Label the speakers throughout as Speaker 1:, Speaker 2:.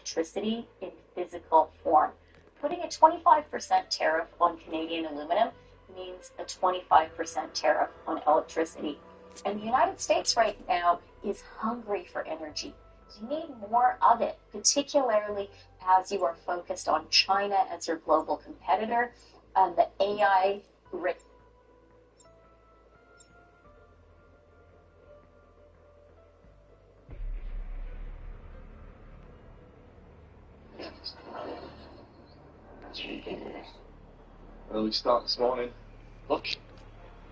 Speaker 1: electricity in physical form. Putting a 25% tariff on Canadian aluminum means a 25% tariff on electricity. And the United States right now is hungry for energy. You need more of it, particularly as you are focused on China as your global competitor and the AI
Speaker 2: Early start this morning. Look,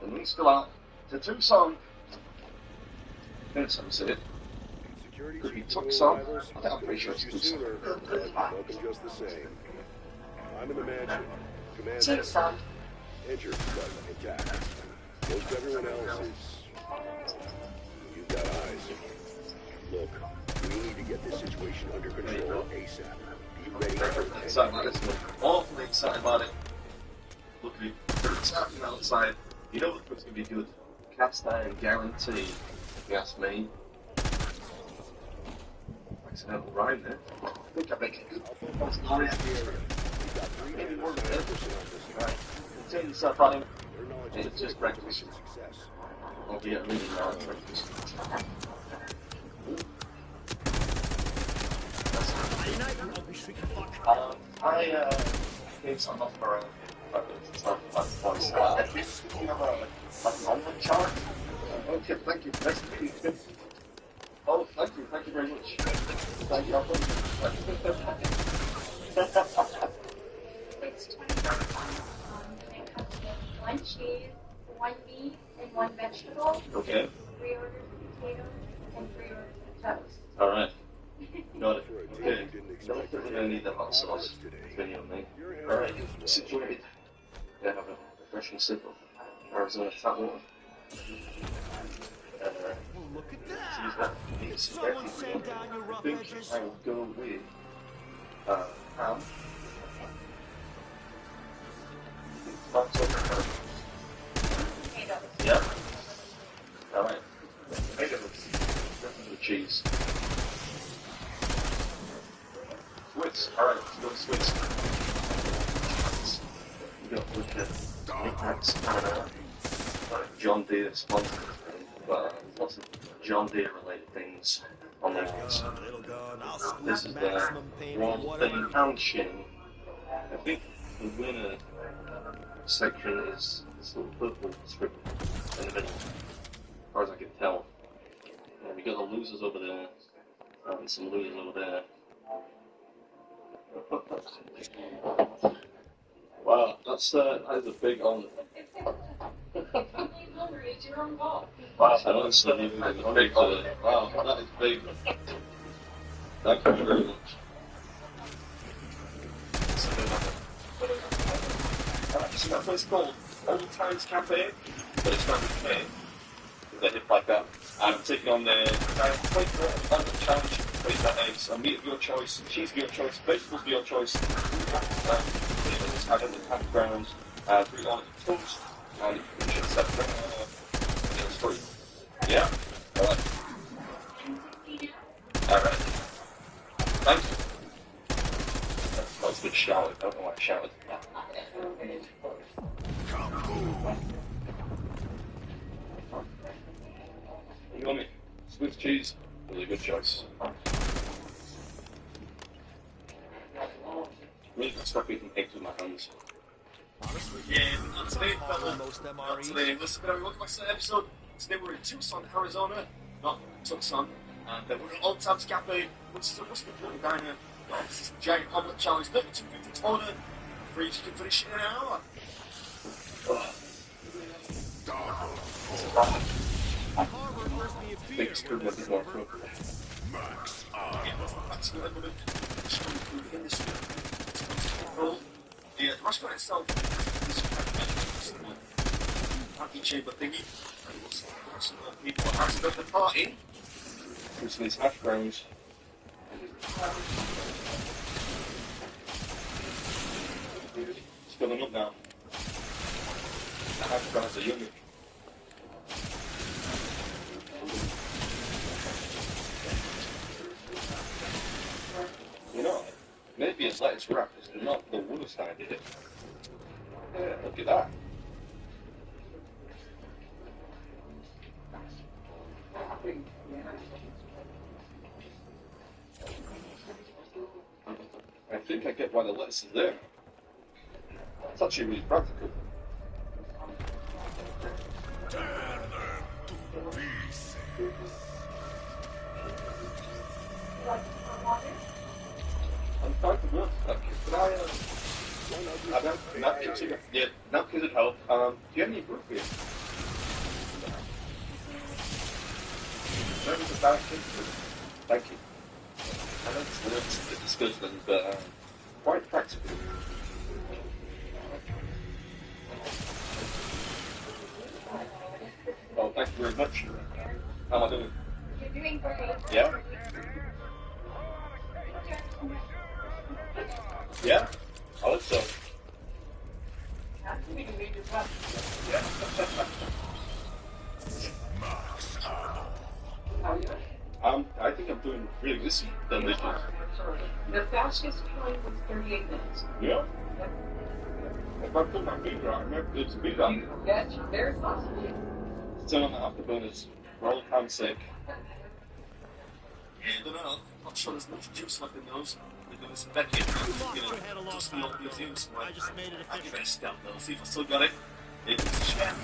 Speaker 2: the moon's still out. To Tucson. Minutes, I see it. Could be Tucson. I think I'm pretty sure it's Tucson.
Speaker 3: Welcome just the same. I'm in the mansion. Command
Speaker 1: Tucson.
Speaker 3: Enter, but intact. Most everyone else is... You've got eyes. Look, we need to get this situation under control ASAP. Be ready for it.
Speaker 2: Excited about this one. Awfully excited about it. Look at it. It's happening outside. You know what's going to be good? Cast iron guarantee. If you ask me. Accidental rhyme there. I think I make it good. That's nice. Maybe more than that. Right. Continue this up on him. It's just breakfast. I'll be at really large breakfast. I gave some off for it's like voice. I think you have like an omelet chart. Okay, thank you. Nice to meet you. Oh, thank you very much. Thank you.
Speaker 4: It's $20. It comes with 1 cheese, 1 beef, and 1 vegetable.
Speaker 2: Okay.
Speaker 4: 3 orders of potatoes and 3 orders of toast.
Speaker 2: All right. Got it. Okay. Don't think we're gonna need that hot sauce. Between you and me. All right. Situated. Yeah, have a refreshing sip of Arizona tap water.
Speaker 5: Look at
Speaker 2: Use
Speaker 5: that!
Speaker 2: that.
Speaker 5: Did someone send down your
Speaker 2: I
Speaker 5: rough
Speaker 2: think
Speaker 5: edges?
Speaker 2: I will go with ham.
Speaker 4: Potatoes.
Speaker 2: Yeah. All right. Potatoes. Definitely cheese. Swiss. All right. Let's go to Swiss. We got with knickknacks and John Deere sponsored. Lots of John Deere related things on the walls. This is the one thing and shin. I think the winner section is this little purple strip in the middle, as far as I can tell. We got the losers over there, and some losers over there. Wow, that is a big honour. Wow, I don't see even a big honour. Wow, that is big. Thank you very much. So that place called Old Times Cafe, but it's not a cafe. They hit like that. I'm taking on the 24 challenge. Place that eggs. Meat of your choice, cheese of your choice, vegetables of your choice. Add in the hash browns, 3 on toast, and you should set it's free. Yeah? Alright. Alright. Thank you. That was a bit shouted. I don't know why I shouted. You got me. Swiss cheese. Really good choice. Really good stuff eating eggs with my hands. Yeah, not today, fella. Not today. Listen, welcome back to the episode. Today we're in Tucson, Arizona. Not Tucson. And we're at Old Times Cafe, which is a rustic little diner. This is a giant omelette challenge, 32.50 to order. Free, you can finish it in an hour. Biggest food that is more cooked. Yeah, that's the level of food industry. The restaurant itself is a anti-chamber thingy. People are asking about the party. There's some of these hash browns. It's filling up now. The hash browns are yummy. You know, maybe a lettuce wrap is not the worst idea. Yeah, look at that. I think I get why the lettuce is there. It's actually really practical.
Speaker 5: Tear them to pieces.
Speaker 2: I'm trying to work. Can I, napkins would help. Do you have any broccoli? Maybe the bag. Thank you. I know it's a bit disgusting, but quite practical. Well, thank you very much. How am I doing?
Speaker 4: You're doing great.
Speaker 2: Yeah? Yeah? I hope so. Yeah. I think I'm doing really good. Delicious.
Speaker 6: The fastest time was 38 minutes.
Speaker 2: Yeah? If I put my finger out, I might be able to do that.
Speaker 6: That's very possible.
Speaker 2: Still on the after bonus. For all time's sake. Yeah, I don't know. I'm sure there's much juice left in those. They're doing some bacon. Just the obvious use.
Speaker 5: I just made it
Speaker 2: I give it a
Speaker 5: official.
Speaker 2: stab though. See if I still got it. It's a sham.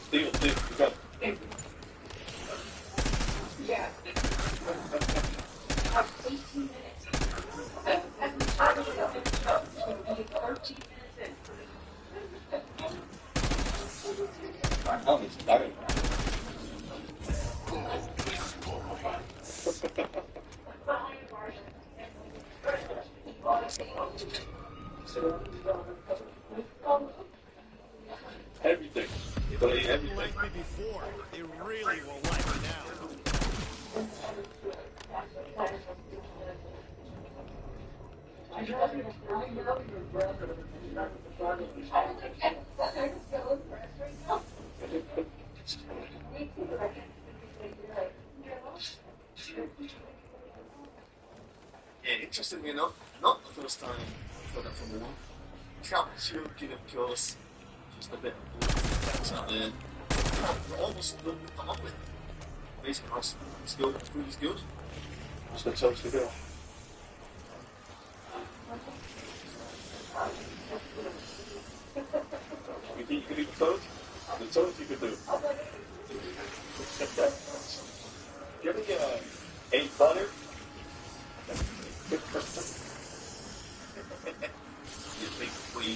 Speaker 2: Steel, you got
Speaker 6: Yeah. 18 minutes. And the time of the will be 13 minutes in.
Speaker 2: my helmet's dying. Everything. You gotta eat everything.
Speaker 5: Like me before, they really will like me now.
Speaker 2: Yeah, interestingly enough, not the first time I've got that from the one. KruUjufh4UlbJ2yhGL7iFM37, just a bit of text out there. We're almost done with the omelet. Basic house is good, food is good. Just got toast to go. You think you can do the toast? The toast you could do. You ever get egg butter? You think we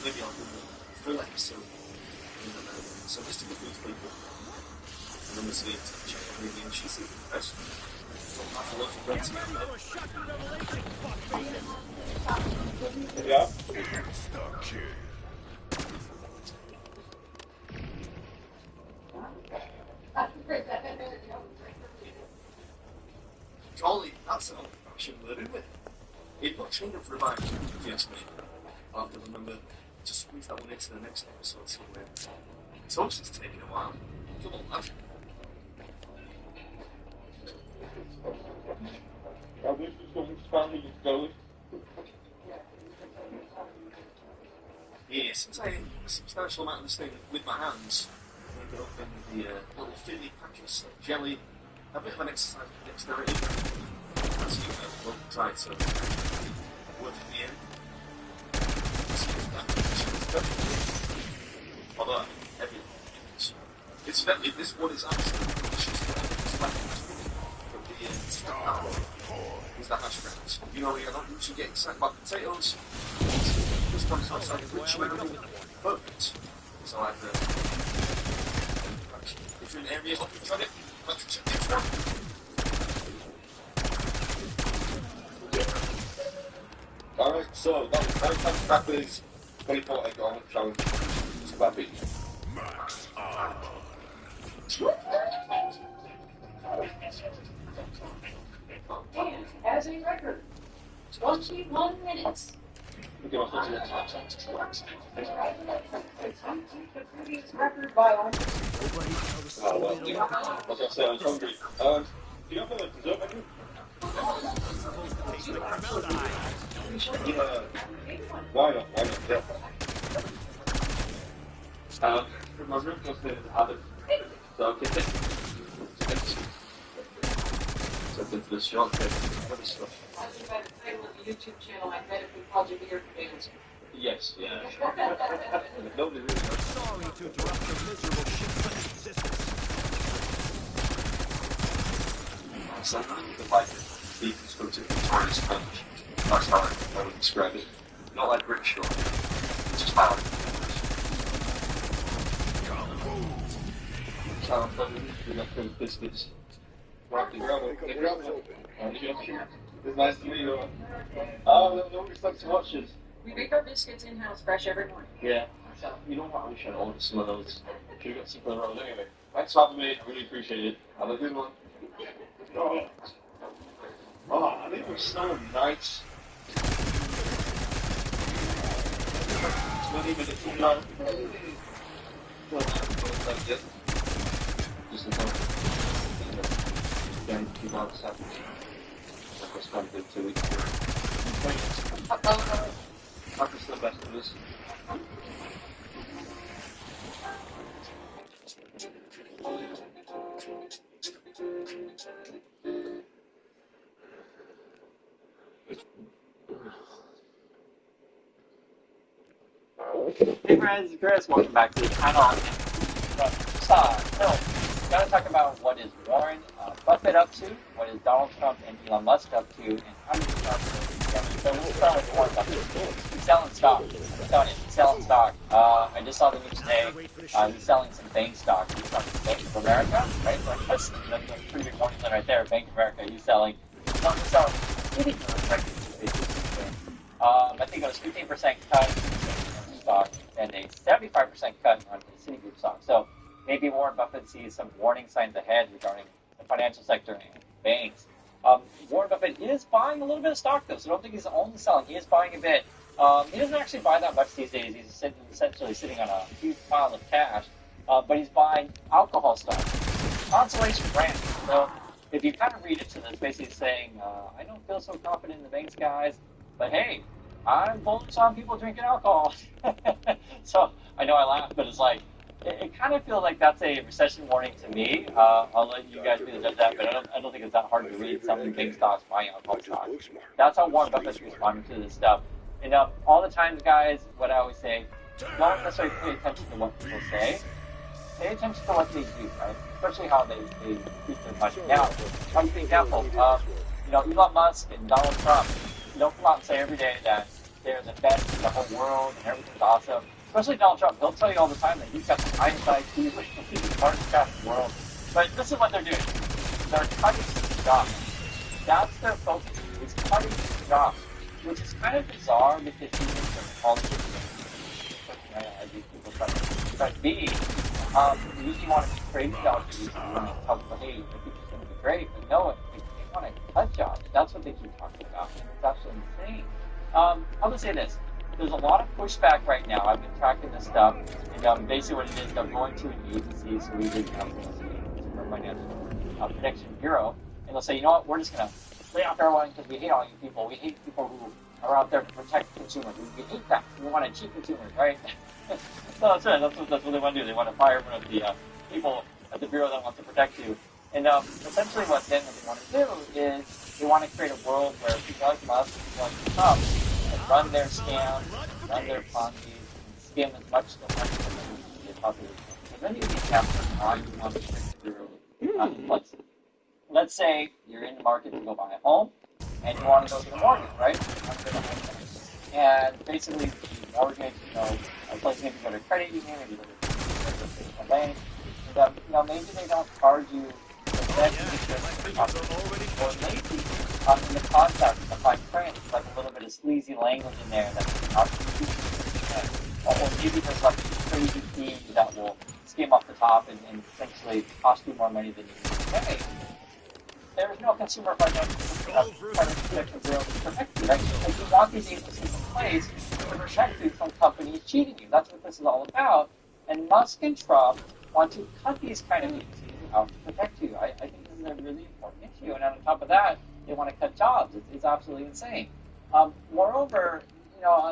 Speaker 2: maybe I'll do the full episode in the so just to get these people and then we'll see it check maybe and she's even best. So I'll have a lot of friends here. Yeah.
Speaker 5: Stuck here.
Speaker 2: Golly, that's an old-fashioned word, isn't it? It looks kind of revived, if you ask me. I'll have to remember to squeeze that one into the next episode somewhere. Toast is taking a while. Come on, lad. I wish this one was finally just going. Yeah, since I ate a substantial amount of this thing with my hands, I ended up in the little thinly packets of jelly, a bit of an exercise of dexterity. As you know, well, try to work in the end. Although, incidentally, this one is actually from the hash browns. You know, I don't usually get excited about potatoes. This one's outside of which perfect. So I've different areas of the it. Let's check this one. Alright, so that was 9 times crackers, 24 egg omelet challenge. It's about it.
Speaker 5: Max armor.
Speaker 6: And as a record, 21 minutes.
Speaker 2: Okay, well, let's
Speaker 6: The previous record by almost.
Speaker 5: Nobody tell the
Speaker 2: oh, well,
Speaker 5: soul
Speaker 2: like I said, I was hungry. Do you have a dessert menu?
Speaker 5: It's supposed to taste like formaldehyde.
Speaker 2: Yeah. Why not? Why not? Yeah. My room was in other. So, okay. So, into the shop, other stuff.
Speaker 6: I think by the title of the YouTube channel, I bet if we called you weird fans.
Speaker 2: Yes, yeah. Nobody really knows.
Speaker 5: Sorry to interrupt your miserable shipwrecked existence.
Speaker 2: Something you can like deconstructed Victorian sponge. That's how I would describe it. Not like rickshaw. It's just how Sound funny, we got those biscuits. Mark the grab it. It's nice to meet you. Oh, nobody likes to watch it.
Speaker 6: We make our biscuits in-house fresh every morning.
Speaker 2: Yeah. You know what? I wish I'd ordered some of those. Should have got some for the road anyway. Thanks for having me. I really appreciate it. Have a good one. Oh, I think it was so nice. 20 minutes from now. Just in time. Again, 2 months after. I was kind of good 2 weeks ago. Marcus the best of us.
Speaker 7: Hey friends, Chris, welcome back to the channel. Gotta talk about what is Warren Buffett up to, what is Donald Trump and Elon Musk up to, and how do you start working together. So we'll start with Warren Buffett. He's selling stock. I'm telling you, he's selling stock. I just saw the news today. He's selling some bank stock. He's selling Bank of America, right? That's a pretty big warning right there. Bank of America, he's selling. He's selling. I think it was 15% cut in stock and a 75% cut on the Citigroup stock. So maybe Warren Buffett sees some warning signs ahead regarding the financial sector and banks. Warren Buffett is buying a little bit of stock though, so I don't think he's only selling. He is buying a bit. He doesn't actually buy that much these days. He's essentially sitting on a huge pile of cash, but he's buying alcohol stock. Consolation brand. So if you kind of read into this, basically saying, I don't feel so confident in the banks, guys, but hey, I'm bullish on people drinking alcohol. So I know I laugh, but it's like, it kind of feels like that's a recession warning to me. I'll let you guys be the judge of that, but I don't think it's that hard to read. Selling big stocks, buying alcohol stocks. That's how Warren Buffett's responding to this stuff. And all the times, guys, what I always say, don't necessarily pay attention to what people say. Pay attention to what they do, right? Especially how they treat their money. Now, I'll give you an example. Elon Musk and Donald Trump, don't come out and say every day that they're the best in the whole world and everything's awesome. Especially Donald Trump, he'll tell you all the time that he's got some hindsight, he's the smartest guy in the world. But this is what they're doing. They're cutting jobs. That's their focus. It's cutting jobs, which is kind of bizarre because he thinks that politics as these people try to be. You usually want to create jobs. You usually want to tell people, hey, the future's going to be great. But no, they want to cut jobs. That's what they keep talking about. It's absolutely insane. I'm going to say this. There's a lot of pushback right now. I've been tracking this stuff, and basically what it is, they're going to an agency, so we did Consumer Financial Protection Bureau, and they'll say, you know what, we're just going to lay off everyone because we hate all you people. We hate people who are out there to protect consumers. We hate that. We want to cheat consumers, right? So that's it. That's what they want to do. They want to fire one of the people at the bureau that wants to protect you. And essentially what they want to do is they want to create a world where people like Musk, people like Trump, and run their scams, run their Ponzi's, and skim as much of the money as they possibly can. So then you can capture on the bureau. Let's say you're in the market to go buy a home, and you want to go get a mortgage, right? And basically, the mortgage, a place maybe go to a credit union, maybe go to a bank, and maybe they don't charge you the best interest, or maybe in the contract, in the fine print, it's like a little bit of sleazy language in there that's not or maybe there's like crazy fees that will skim off the top and essentially cost you more money than you need to pay. there is no consumer financial protection bureau to protect you, right? Because you want these agencies in place to protect you from companies cheating you. That's what this is all about. And Musk and Trump want to cut these kind of agencies out to protect you. I think this is a really important issue. And on top of that, they want to cut jobs. It's absolutely insane. Moreover,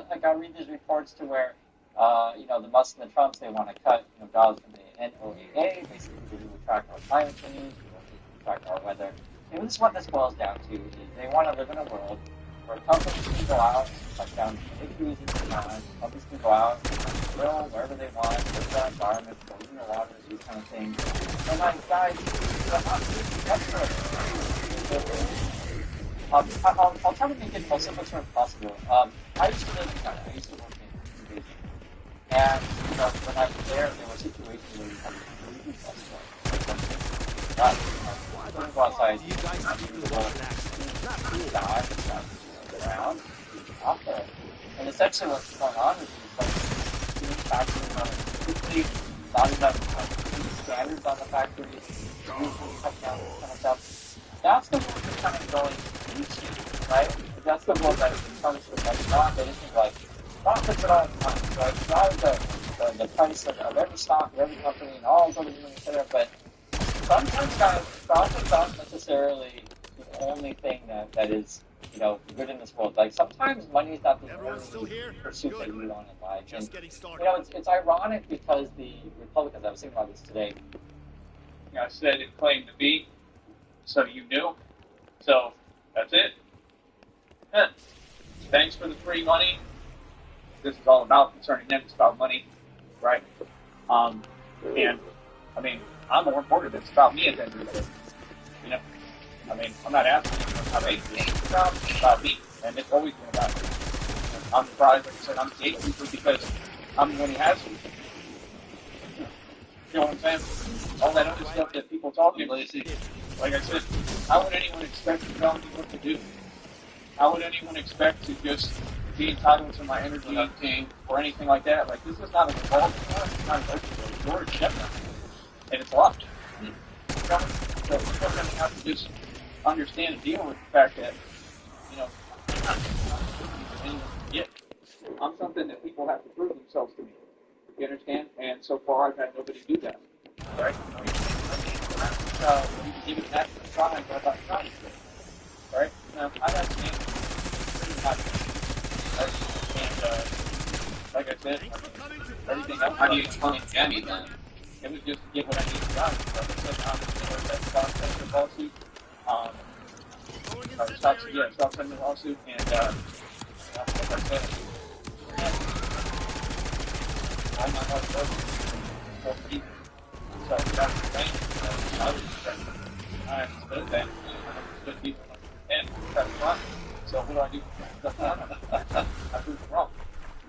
Speaker 7: like I read these reports to where, the Musk and the Trumps, they want to cut, jobs from the NOAA, basically because it would track our climate change, it would track our weather. And this is what this boils down to, is they want to live in a world where companies can go out, cut down big trees in the land, companies can go out and drill wherever they want, live the environment, polluting the water, these kind of things. And like, guys, that's good. I'll try to make it the most simple term possible. I used to live in China. I used to work in Beijing. And, when I was there were situations where you had to really don't go outside. You guys around, out there. And essentially what's going on is these factories are quickly not enough standards on the factories, usually cut down this kind of stuff. That's the world that's kind of going into, right? That's the world that is punishment. That's not anything like profits at all times, right? It's not the price of every stock, of every company, and all those other things, etc. But sometimes, guys, profits aren't necessarily the only thing that is, good in this world. Like, sometimes money is not the only pursuit that you want in life. And, it's ironic because the Republicans, I was thinking about this today, said it claimed to be, so you knew. So, that's it. Thanks for the free money. This is all about concerning them. It's about money, right? And, I'm more important. It's about me at the end of the day. I'm not asking you how they think it's about me. And it's always been about me. I'm surprised, like I said, I'm the gatekeeper because I'm the one who has to. You know what I'm saying? All that other stuff that people talk about, like I said, how would anyone expect to tell me what to do? How would anyone expect to just be entitled to my energy or anything like that? Like, this is not a revolving door. It's not an open door. It's shut. And it's locked. So people are going to have to just understand and deal with the fact that, I'm something that people have to prove themselves to me. You understand? And so far, I've had nobody do that. Right? Even that trying, but I'm not trying to. Right? Now, I've had pretty much. Right? And, like I said, everything else. How do you explain Jamie then? It was just to get what I needed done. Like I said, that's the lawsuit. Stop sending the lawsuit, and like I said, I'm not going to work for people. So that's the thing. I was expecting. I understood that. I understood people. And that's fine. So what do I do? I proved it wrong.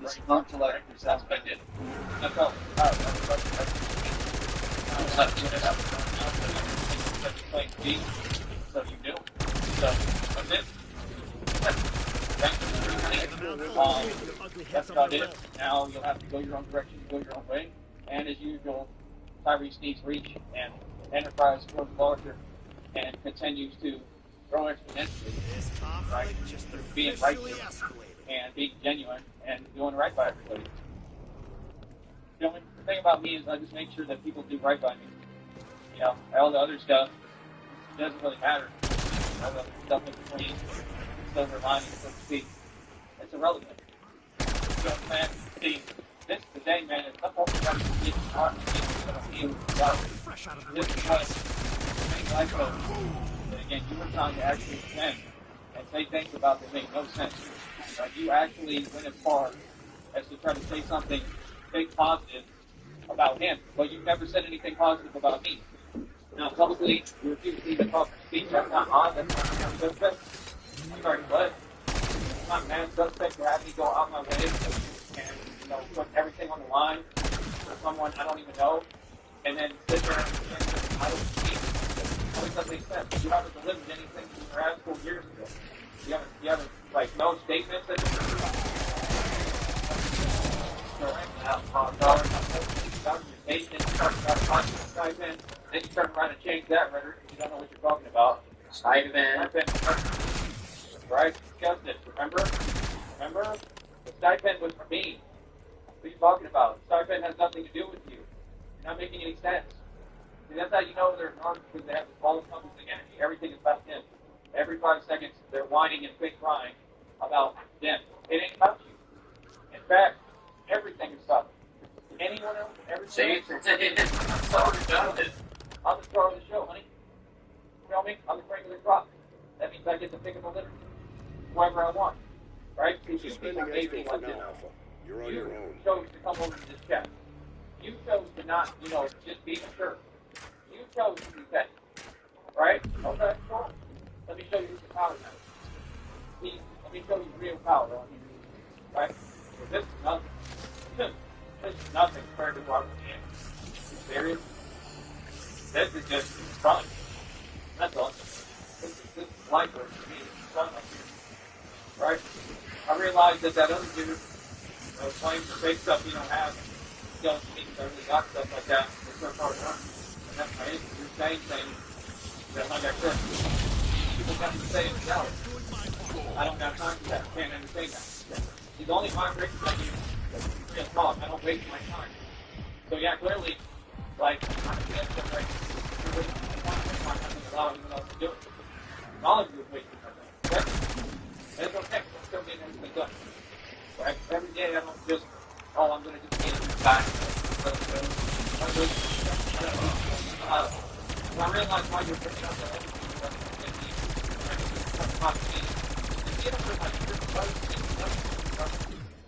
Speaker 7: This is not to let yourself spend it. That's all. So you knew. So that's it. That's about it. Now you'll have to go your own direction, go your own way. And as usual, Tyrese needs reach, and Enterprise grows larger and continues to grow exponentially. Right? Being righteous and being genuine and doing right by everybody. The only thing about me is I just make sure that people do right by me. All the other stuff doesn't really matter. All the stuff in between, silver lining, so to speak, it's irrelevant. So, man, see, this today, man, is not only about getting hard and getting fresh out of the this is what things like those. And again, you were trying to actually defend and say things about that make no sense. Like, you actually went as far as to try to say something big positive about him, but you never said anything positive about me. Now, publicly, you refuse to even talk to speech. That's not odd. That's not suspect. I'm sorry, what? It's not mad suspect to have me go out my way and, put everything on the line for someone I don't even know, and then sit there and I don't speak. That doesn't make sense. You haven't delivered anything from your high school years ago. You haven't, no statements that then you turn around and change that rhetoric because you don't know what you're talking about. Stipend. Right? Discussed this. Remember? The stipend was for me. What are you talking about? The stipend has nothing to do with you. You're not making any sense. See, that's how you know they're narcissists, because they have this all-encompassing energy. Everything is about them. Every 5 seconds, they're whining and quick crying about them. It ain't about you. In fact, everything is about you. Anyone else? Everything.
Speaker 2: it's so redundant.
Speaker 7: I'm the star of the show, honey. You know me? I'm the cream of the crop. That means I get to pick up a litter whoever I want. Right? See, you
Speaker 3: Suspending
Speaker 7: people made
Speaker 3: exfil
Speaker 7: me
Speaker 3: for
Speaker 7: like
Speaker 3: now,
Speaker 7: this.
Speaker 3: Alpha. You're on
Speaker 7: You
Speaker 3: your own.
Speaker 7: chose to come over to this chat. You chose to not, just be mature. You chose to be petty. Right? Okay, cool. Let me show you the power now. See, let me show you real power on here. Right? Because this is nothing. This is nothing compared to what we're in. You serious? This is just fun. That's all. This is life work for me. It's fun up here. Right? I realized that other dude claims to fake stuff you don't have. You don't think I really got stuff like that. It's so hard work. And that's my issue. You're saying things that, like I said, people have to say in reality. I don't have time for that. I can't entertain that. The only vibration I do is real talk. I don't waste my time. So yeah, clearly, like, I'm against them, right? You're wasting my time. I'm not going to allow anyone else to do it. Knowledge is wasting my time. That's okay. I'm still getting everything done. Right? Every day I don't just, I'm going to just get it back. I realize why you're putting up that everything you want to get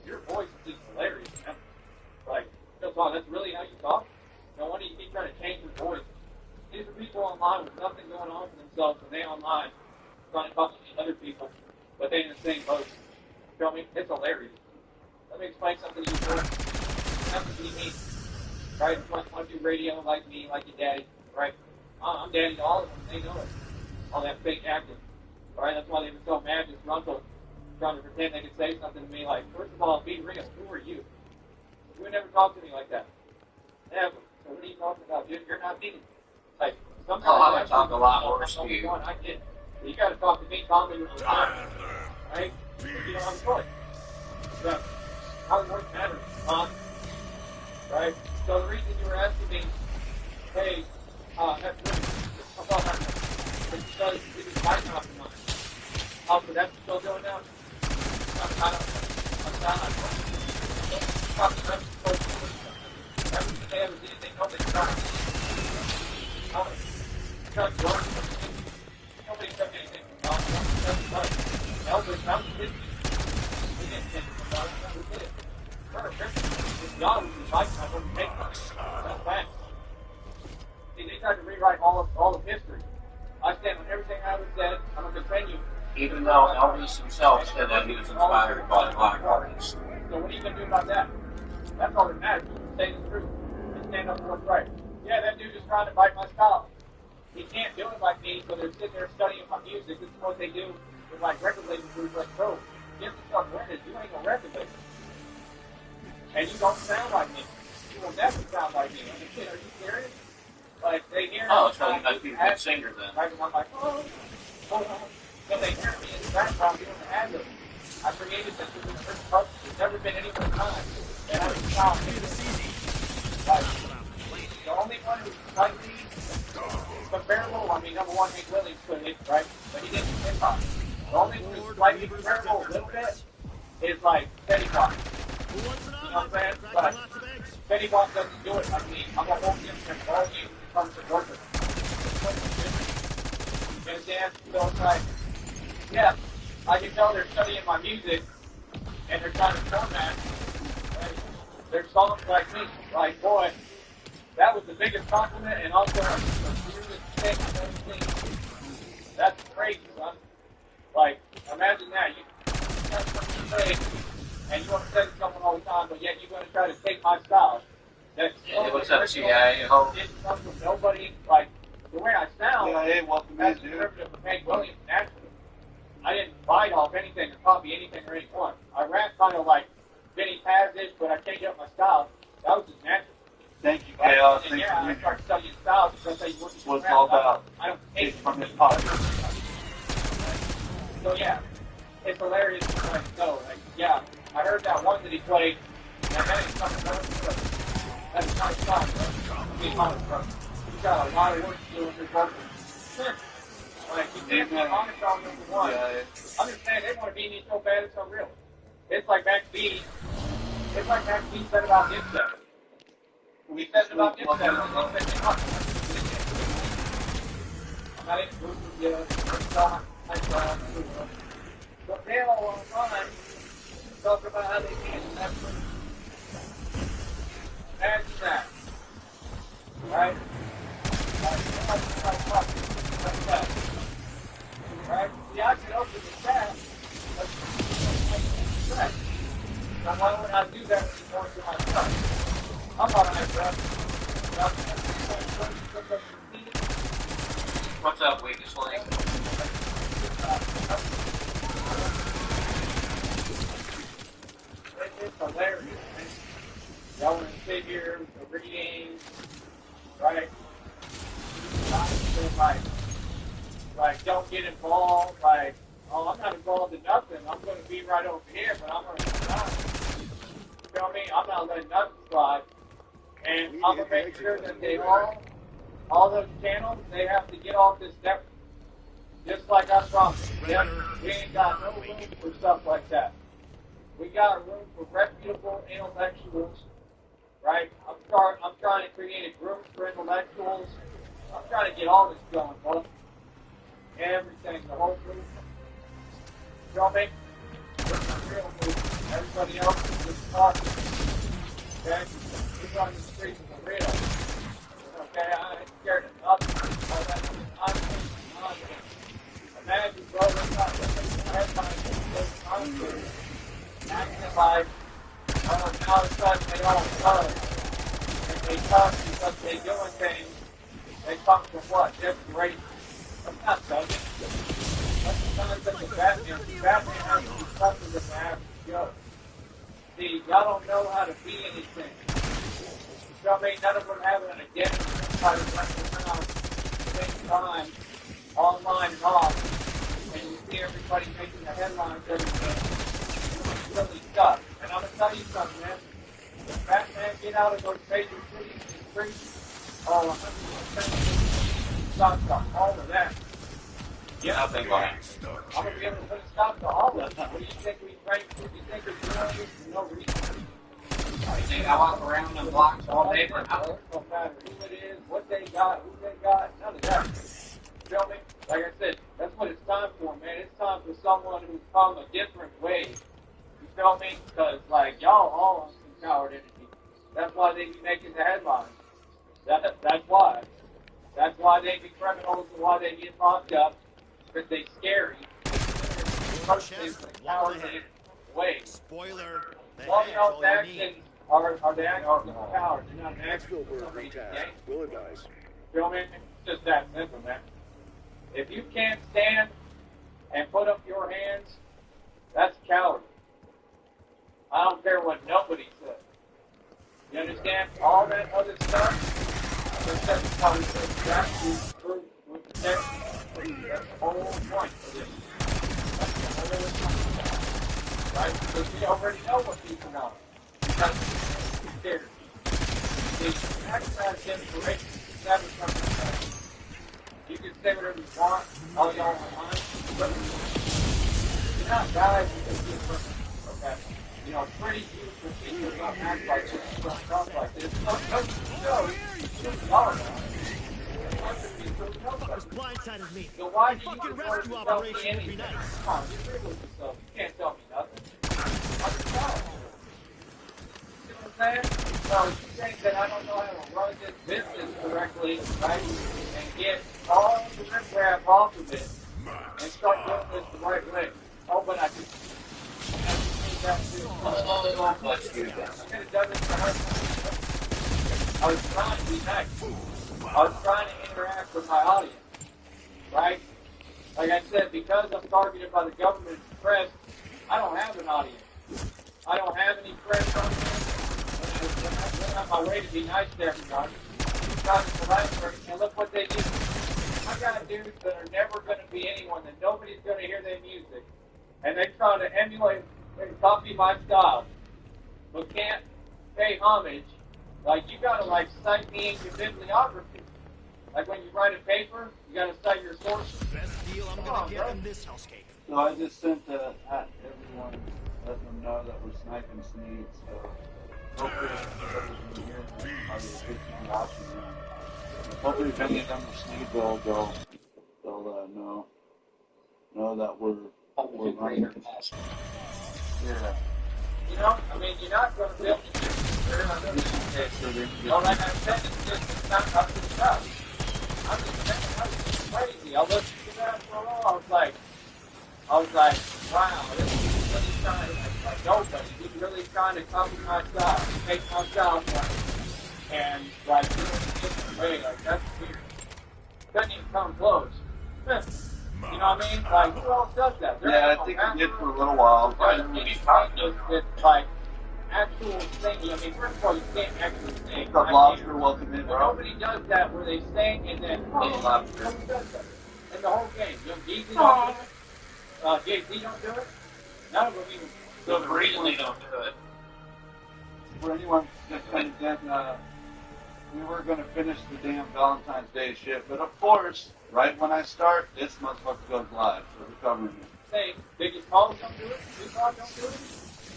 Speaker 7: your voice is just hilarious, man. Like, that's really how you talk? No wonder you keep trying to change your voice. These are people online with nothing going on for themselves, and they online trying to talk to other people, but they in the same boat. You know what I mean? It's hilarious. Let me explain something to you first. You have to be me, right? You want to do radio like me, like your daddy, right? I'm daddy to all of them. They know it. All that fake acting, right? That's why they were so mad, disgruntled, trying to pretend they could say something to me like, first of all, be real. Who are you? You would never talk to me like that. Never. So what are you talking about, dude? You're not me. Like, sometimes
Speaker 2: I would talk a lot worse to you.
Speaker 7: I get. You got to talk to me calmly with your mind, right? You don't have a choice. So, how it works matters, right? So the reason you were asking me, hey, that's really, about that, it's because it was my compromise. So that's still going down. I'm not. Everything they ever did, they know they tried. Nobody took anything from God. That's right. Elvis, that was his. We didn't take it from God. That was it. If God was his life, I wouldn't take money. That's bad. See, they tried to rewrite all of history. I stand on everything I was said. I'm going to continue.
Speaker 2: Even though Elvis himself said that he was inspired by black artists.
Speaker 7: So what are you going to do about that? That's all that matters. Say the truth and stand up for what's right. Yeah, that dude is trying to bite my style. He can't do it like me, so they're sitting there studying my music. This is what they do with like record label groups like, bro, get the fuck rented. You ain't no record label. And you don't sound like me. You will never sound like me. I mean, kid, are you serious? Like, they hear me.
Speaker 2: Oh, so you must be a good singer then.
Speaker 7: Right, and I'm like, oh. So they hear me in the background doing the ad-lib. I created this within the first part. There's never been any more time. And I was found like, the only one who's slightly comparable, I mean, number one, Hank Williams could hit, right? But he didn't hit hop. The only one who's slightly comparable a little bit is like Teddy Box. You know what I'm saying? But Teddy Box doesn't do it like me. I'm going to hold him and all you comes to work with. You understand? So it's like, yeah, I can tell they're studying my music and they're trying to format their songs like me. Like, boy, that was the biggest compliment and also the weirdest thing I've ever seen. That's crazy, son. Like, imagine that. You have something to say, and you want to say to someone all the time, but yet you're going to try to take my style. That's
Speaker 2: what's up, CIA? Hope.
Speaker 7: It comes from nobody. Like, the way I sound,
Speaker 2: hey, welcome
Speaker 7: that's
Speaker 2: in, dude.
Speaker 7: conservative of Hank Williams, naturally. I didn't bite off anything or copy anything or anyone. I rap kind of like Vinny Pazich, but I changed up my style. That was just natural.
Speaker 2: Thank you, Chaos.
Speaker 7: And yeah, I started studying styles because I say,
Speaker 2: what's all about.
Speaker 7: I don't take
Speaker 2: from this podcast.
Speaker 7: So yeah, it's hilarious to play. So like, yeah, I heard that one that he played, and that ain't something else. That's a nice song, bro. Be honest, bro. You got a lot of work to do in this vocals. Like, you can't be honest on number one. Understand, they want to beat me so bad it's unreal. It's like Max B. It's like Max B said about Dipset. We said it about Dipset, and they said, I'm not in the group yet. But they all online talk about how they can't have money. Imagine that. Right? Like that. Right? See, I can open the chat, but now why would I do that anymore to myself? I'm all right, bro.
Speaker 2: What's up, weakest link?
Speaker 7: It's hilarious, man. Y'all want to sit here with the readings, right? Like, don't get involved. Like, oh, I'm not involved in nothing. I'm going to be right over here, but I'm going to slide. You feel me? I'm not letting nothing slide. And I'm going to make sure that they all those channels, they have to get off this network. Just like I promised. We ain't got no room for stuff like that. We got room for reputable intellectuals, right? I'm trying to create a group for intellectuals. I'm trying to get all this going, bro. Everything, the whole group. You know me? It's a real move. Everybody else is just talking. Okay? Who's on the streets is real. Okay? I ain't scared of nothing. I'm imagine, bro, it's not just a headline. Acting like, oh, now all of a sudden they all talk. And they talk because they doing things. They come from what? Desperation. I'm not thugging. That's the concept of Batman. Batman has to be tougher than the average Joe. See, y'all don't know how to be anything. You know what I mean? None of them have an identity. That's why they're running around at the same time, online and off. And you see everybody making the headlines every day. It's really stuff. And I'm going to tell you something, man. If Batman get out of those major cities and streets, oh, 100% stop to all of that.
Speaker 2: Yeah, nothing like
Speaker 7: I'm going to be able to put a stop to all of that. What do you think we write? What do you think we're doing this for no reason?
Speaker 2: I think I walk around the blocks all day for nothing.
Speaker 7: It don't matter who it is, what they got, who they got, none of that. You feel me? Like I said, that's what it's time for, man. It's time for someone who's come a different way. You feel me? Because, like, y'all all on some coward energy. That's why they be making the headlines. That's why. That's why they be criminals and why they get locked up. Because they scary. Way.
Speaker 5: Spoiler. The
Speaker 7: All
Speaker 5: head's
Speaker 7: y'all's
Speaker 5: all you
Speaker 7: actions
Speaker 5: need.
Speaker 7: are the actions of power. They're not actions
Speaker 3: Nashville
Speaker 7: of
Speaker 3: word
Speaker 7: some
Speaker 3: for
Speaker 7: reason,
Speaker 3: task. Will advise.
Speaker 7: Feel me? It's just that simple, man. If you can't stand and put up your hands, that's coward. I don't care what nobody says. You understand? All that other stuff, that's how we say grassroots proof with the text. That's the whole point of this. That's the whole point. Right? Because we already know what people know. Because we're scared. The access information is never something else. You can say whatever you want, all y'all online, but you're not guys who can be perfect, okay? You know, it's pretty easy for people to not act like this, don't talk like this. No, y'all are not.
Speaker 5: Fuckers blindsided me.
Speaker 7: So why do you
Speaker 5: Fucking
Speaker 7: want
Speaker 5: rescue
Speaker 7: to tell me
Speaker 5: operation would be
Speaker 7: anything?
Speaker 5: nice.
Speaker 7: Come on, you agree with yourself. You can't tell me nothing. I'm just telling you. You know what I'm saying? So you think that I don't know how to run this business correctly, right? And get all the riffraff off of it and start doing this the right way. Oh, but I just think that too.
Speaker 2: Let's do this.
Speaker 7: I could have done this the hard way. I was trying to be nice. I was trying to interact with my audience, right? Like I said, because I'm targeted by the government and press, I don't have an audience. I don't have any press on me. I went on my way to be nice to everybody. Got to the last person, and look what they did.
Speaker 8: I got dudes that are never going to be anyone, that nobody's going to hear their music, and they try to emulate and copy my style, but can't pay homage. Like, you got to, like, cite me in your bibliography. Like, when you write a paper, you got to cite your sources.
Speaker 5: Best deal I'm gonna get in this hellscape.
Speaker 9: So I just sent at everyone, letting them know that we're sniping Sneed, so hopefully everyone here are the watching them. Hopefully if any of them are Sneed, they'll know that we're running. Yeah.
Speaker 8: You know, I mean, you're not going to be able to do it. Well, like I said, it's not up to the stuff. I'm just saying, that was crazy. I looked at that for a while. I was like, wow, this is really trying, like nobody, he's really trying to copy my style, take my style from it, and like do it a different way. Like, that's weird. Couldn't even come close. You know what I mean? Like, who else does that?
Speaker 9: Yeah, I think we did for a little while.
Speaker 8: Right? It's like actual singing. I mean, first of all, you can't actually sing.
Speaker 9: The lobster welcome in, bro.
Speaker 8: Nobody does that where they sing and then lobster. Nobody does that in the whole game. You know, Jeezy don't do it. JC don't do it. None of them even.
Speaker 2: So the reason they don't do it.
Speaker 9: For anyone that kind of did, we were going to finish the damn Valentine's Day shit, but of course, right when I start, this motherfucker goes live, so we're covering it.
Speaker 8: Say, Biggie Paul don't do it. Tupac don't do it.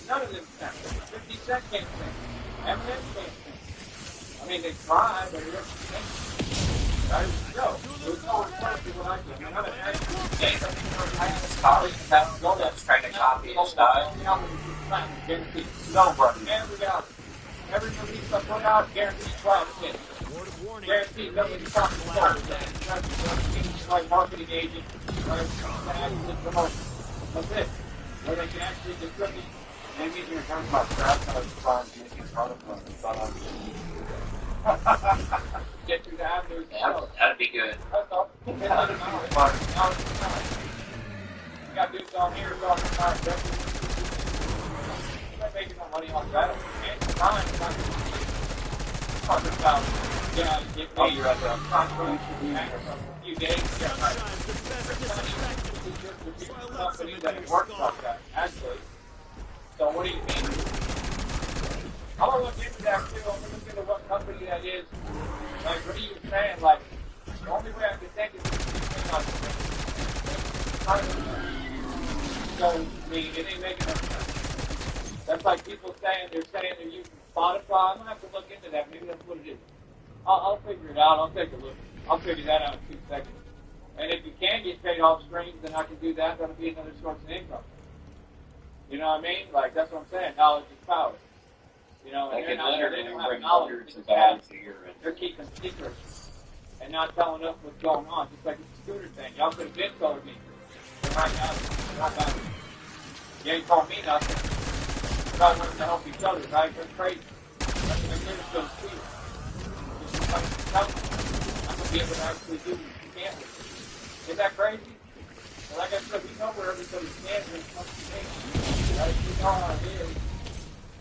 Speaker 8: None of them can. 50 Cent can't sing. Eminem can't sing. I mean, they try, but it doesn't sing. No, there's no response to what I do. I mean, I'm an actor.
Speaker 2: That's trying to copy his style.
Speaker 8: Nobody. Every album. Every release I put out, guaranteed platinum hit. Guaranteed nobody's talking about it. That's like marketing agent, or actually promote. That's it. Where they can actually distribute.
Speaker 9: Maybe if you're talking about trap, I was trying to make it fun of them.
Speaker 8: Get through the avenues.
Speaker 2: Yeah, that'd be good.
Speaker 8: That's all. You got dudes on here talking about they're making no money off that. And time, talking about, get paid for a few days. Company that works like that, actually. So what do you mean? I'm gonna look into that too. I'm gonna look into what company that is. Like, what are you saying? Like, the only way I can think is so, I mean, it ain't making no sense. That's like people saying they're using Spotify. I'm gonna have to look into that. Maybe that's what it is. I'll figure it out. I'll take a look. I'll figure that out in 2 seconds. And if you can get paid off streams, then I can do that. That'll be another source of income. You know what I mean? Like, that's what I'm saying. Knowledge is power. You know, and
Speaker 2: they
Speaker 8: don't have
Speaker 2: bring
Speaker 8: knowledge.
Speaker 2: hundreds of thousands a year in.
Speaker 8: They're keeping secrets and not telling us what's going on. Just like the scooter thing. Y'all could have been told me. But right now, not about it. You ain't told me nothing. We're not wanting to help each other, right? That's crazy. That's what they're so sweet. I'm going to be able to actually do what you can't do. Isn't that crazy? Well, like I said, we know where everybody's standing when it comes to me. Right? We know how it is.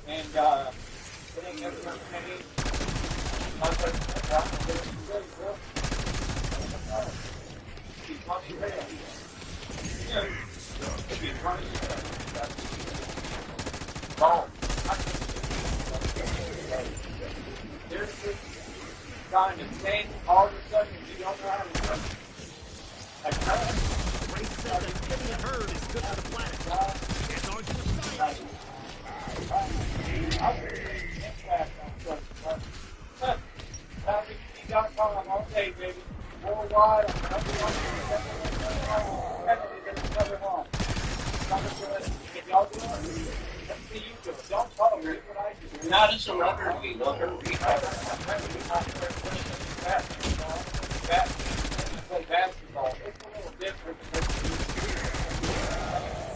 Speaker 8: And, it ain't never going to change. Like I said, I'm going to do it really good. Keep money real. Yeah. Keep money real. Boom. There's this kind of thing all of a sudden you don't know how to do it. Like,
Speaker 5: Ray said that getting a herd is good for the planet. It's on to the science.
Speaker 8: All day, baby. Worldwide, if y'all do it, let's see you do it. Don't follow me what I do.
Speaker 2: You're not a celebrity. Look at me.
Speaker 8: Play basketball. It's a little different.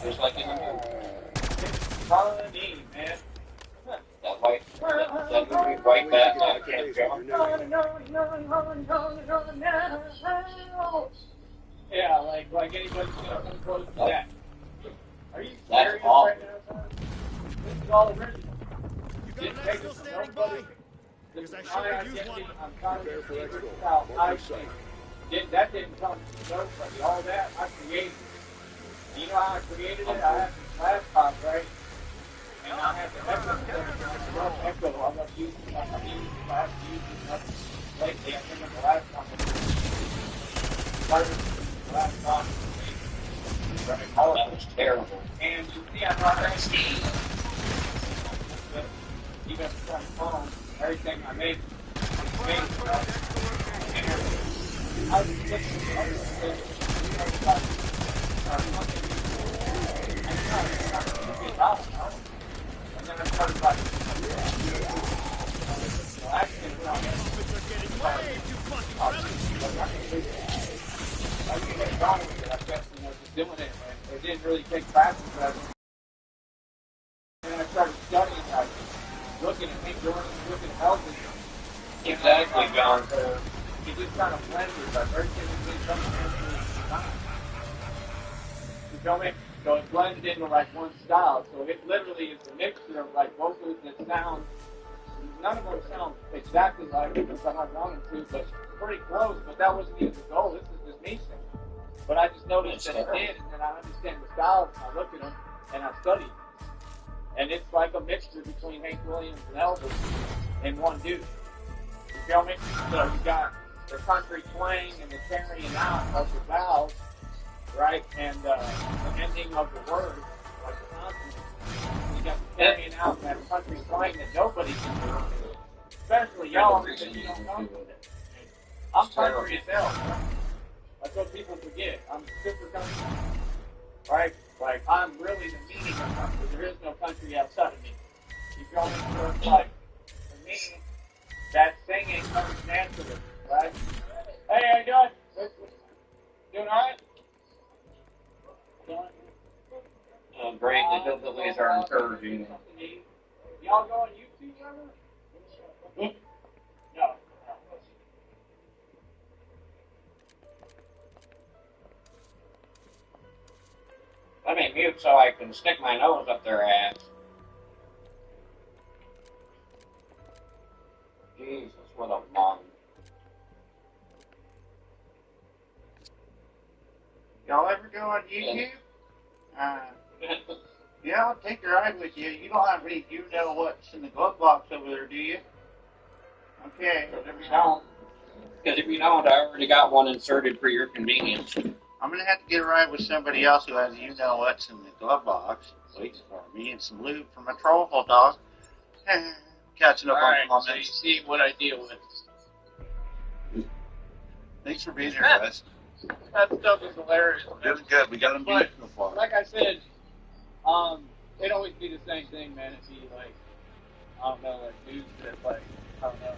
Speaker 2: Just like in the movie.
Speaker 8: It's funny, man.
Speaker 2: That movie White Bat Can't Jump.
Speaker 8: Yeah, like anybody's gonna come close to that. Are you
Speaker 2: That's
Speaker 8: serious
Speaker 2: awful.
Speaker 8: right now, son? This is all original.
Speaker 5: You got
Speaker 8: Didn't
Speaker 5: an
Speaker 8: take
Speaker 5: still
Speaker 8: it from
Speaker 5: standing
Speaker 8: nobody.
Speaker 5: by?
Speaker 8: This is
Speaker 5: Because I
Speaker 8: my
Speaker 5: sure could use
Speaker 8: identity.
Speaker 5: one.
Speaker 8: I'm trying to
Speaker 3: Prepare for
Speaker 8: figure
Speaker 3: exfil.
Speaker 8: this out. I
Speaker 3: Multi-site.
Speaker 8: think. That didn't come from nobody. All that I created. You know how I created it? I had this laptop, right? And I had the echo system, rough echo. I love using it. I have to use it lately. I think I'm the last time I started the laptop. Right?
Speaker 7: Oh, that was terrible.
Speaker 8: And you see, I'm not going to see. Even from phone, everything I made, right? And I was listening to other things. And then I started like, doing it, and it didn't really take practice. And then I started studying, like, looking at Hank Jordan, looking at Elvis.
Speaker 7: Exactly, John.
Speaker 8: It just kind of blended, like everything was being done time. You feel me? So it blended into like one style. So it literally is a mixture of like vocals that sound, none of them sound exactly like it because I wanted to, but pretty close. But that wasn't even the goal. This is just me singing. But I just noticed that it did, and then I understand the styles, and I look at them, and I study. And it's like a mixture between Hank Williams and Elvis in one dude. You feel me? So you got the country twang and the carrying out of the vowels, right? And the ending of the word, like the consonant. You got the carrying out and that country twang that nobody can do. Especially y'all, because you don't know it. I'm country as hell, bro. That's what people forget. I'm super country. Right? Like, I'm really the meaning of country. There is no country outside of me. You feel me? So it's like, for me, that singing comes naturally, right? Hey, how you doing? Doing alright?
Speaker 7: Great. The hillbillies are encouraging.
Speaker 8: Y'all go on YouTube ever? No.
Speaker 7: Let me mute so I can stick my nose up their ass. Jesus, what a mom.
Speaker 9: Y'all ever go on YouTube? Yeah, I'll take a ride with you. You don't have any, you know what's in the glove box over there, do you? Okay.
Speaker 7: Because if you don't, I already got one inserted for your convenience.
Speaker 9: I'm going to have to get a ride with somebody else who has you know what's in the glove box waiting for me and some lube from a troll dog. Catching up on comments.
Speaker 8: So you see what I deal with.
Speaker 9: Thanks for being here, guys.
Speaker 8: That stuff is hilarious.
Speaker 9: Doing good. We got them beat so far.
Speaker 8: Like I said, it'd always be the same thing, man. It'd be like, I don't know, like dudes that like, I don't know.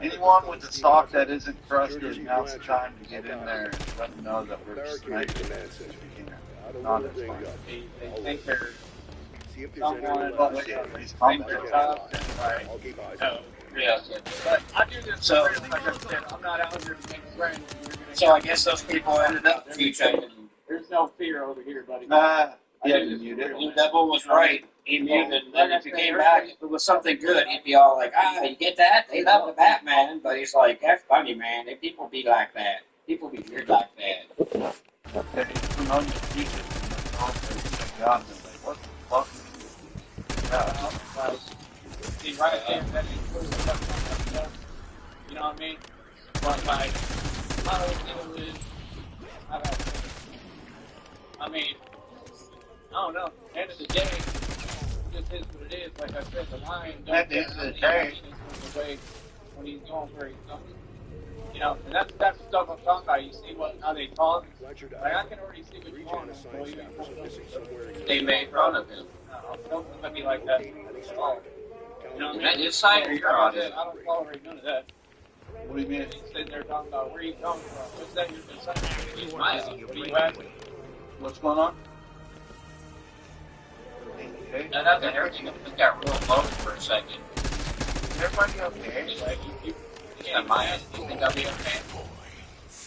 Speaker 9: Anyone with the stock that isn't crusted, now's the time to get in there and let them know that we're sniping. Not as fun.
Speaker 8: They think they're
Speaker 3: someone,
Speaker 8: but I do this
Speaker 7: so,
Speaker 8: like I said, I'm not out here to make friends.
Speaker 7: So I guess those people ended up featuring.
Speaker 8: There's no fear over here, buddy.
Speaker 9: Yeah, you muted.
Speaker 7: Blue Devil was right. He muted, and if he came back with something good, he'd be all like, you get that? They love the Batman. But he's like, that's funny, man. If people be like that. People be weird like that.
Speaker 9: What the fuck?
Speaker 8: See, right there, that includes stuff. You know what I mean? But, like, my whole deal is, I mean, I don't know. At the end of the day, it just is what it is. Like I said, the lion
Speaker 9: At the end of the day,
Speaker 8: away when he's going where he's going. You know, and that's the stuff I'm talking about. You see how they talk. Like I can already see what you want.
Speaker 7: They made fun of him.
Speaker 8: Don't look at me like that. You know what I mean?
Speaker 7: That is side or your audience?
Speaker 8: I don't tolerate none of that.
Speaker 9: What do you mean?
Speaker 8: He's sitting there talking about where you coming from. What's that you're saying? What are you asking?
Speaker 9: What's going on?
Speaker 7: No, nothing. Everything just got real low for a second.
Speaker 9: Everybody okay?
Speaker 7: Like, you can't mind. You think I'll be okay?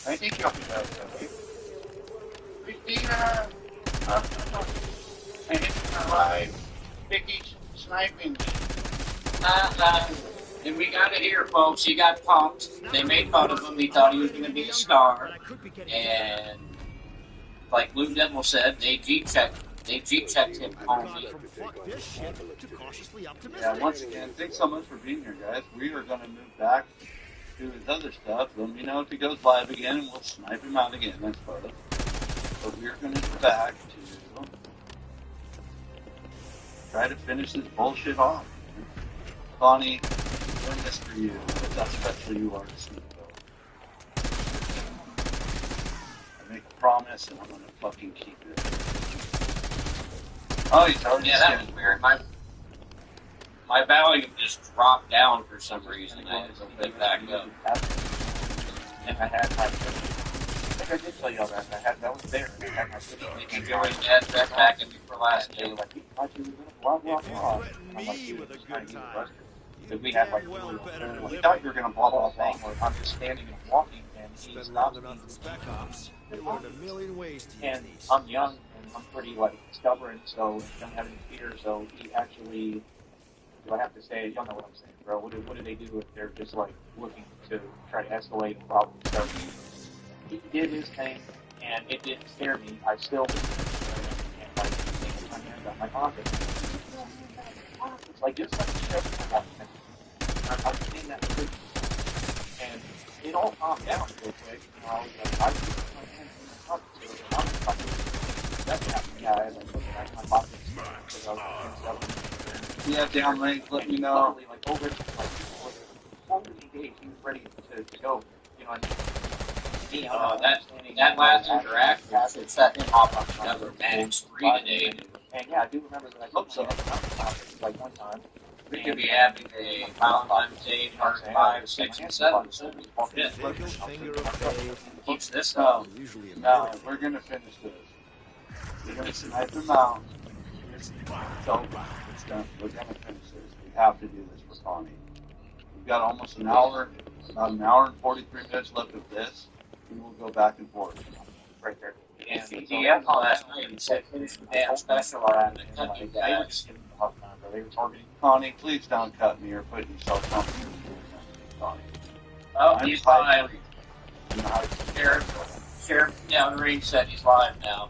Speaker 9: I think you'll be okay. Christina, I hit my live. Vicky's sniping.
Speaker 10: And we got it here, folks. He got punked. They made fun of him. He thought he was going to be a star. And like Blue Devil said, they G checked him home.
Speaker 9: Yeah, once again, thanks so much for being here, guys. We are going to move back to his other stuff. Let me know if he goes live again, and we'll snipe him out again, I suppose. But we're going to go back to try to finish this bullshit off. Bonnie, doing this for you. That's how special you are to Snoopville. I make a promise, and I'm going to fucking keep it. Oh, you told me.
Speaker 10: Yeah, that was weird. My volume just dropped down for some reason. I had to go back up.
Speaker 9: And I had my, I think I did tell you all that. That was there. I had my
Speaker 10: Did you join that back in before last day?
Speaker 9: like, you thought you were going to blah, blah, blah. I'm like, dude,
Speaker 5: with a
Speaker 9: it's trying
Speaker 5: good
Speaker 9: to get
Speaker 5: time.
Speaker 9: arrested. Because we had like, we thought you were going to blah, blah, blah. I'm just standing and walking, and he
Speaker 5: Spend
Speaker 9: stops
Speaker 5: long
Speaker 9: me.
Speaker 5: enough in Spec Ops, they learn a million ways to use
Speaker 9: And
Speaker 5: these.
Speaker 9: I'm young, and I'm pretty, like, stubborn, so I don't have any fear, so he actually, do I have to say, y'all know what I'm saying, bro. What do they do if they're just, like, looking to try to escalate a problem? So he did his thing, and it didn't scare me. I still and, like, taking my hands out my pocket. It's like, just like the show. I was seeing that too. And it all calmed down real quick. You know, I was like, I put my hands in my pocket, so I'm fucking, that's happening. Yeah, I had like, put it back in my pocket. Because I was like, stuff. Yeah, down link, let me know. Like, over, like, fully engaged, he was ready to go. You know,
Speaker 10: That last interaction should set him off on another max 3 today.
Speaker 9: and yeah, I do remember that I hope so. Like one time.
Speaker 10: We could be having a Valentine's Day part 5, 6, and 7. So shit. Keeps this up.
Speaker 9: No, we're gonna finish this. We're gonna snipe him out. It's over. It's done. We're gonna finish this. We have to do this for Connie. We've got almost an hour, about an hour and 43 minutes left of this. We will go back and forth. Right there.
Speaker 10: And DM'd last night and said, finish the damn special on the cut you guys.
Speaker 9: They were targeting Connie. Please don't cut me or put yourself on Connie.
Speaker 10: Oh, he's live. Sheriff Downrange said he's live now.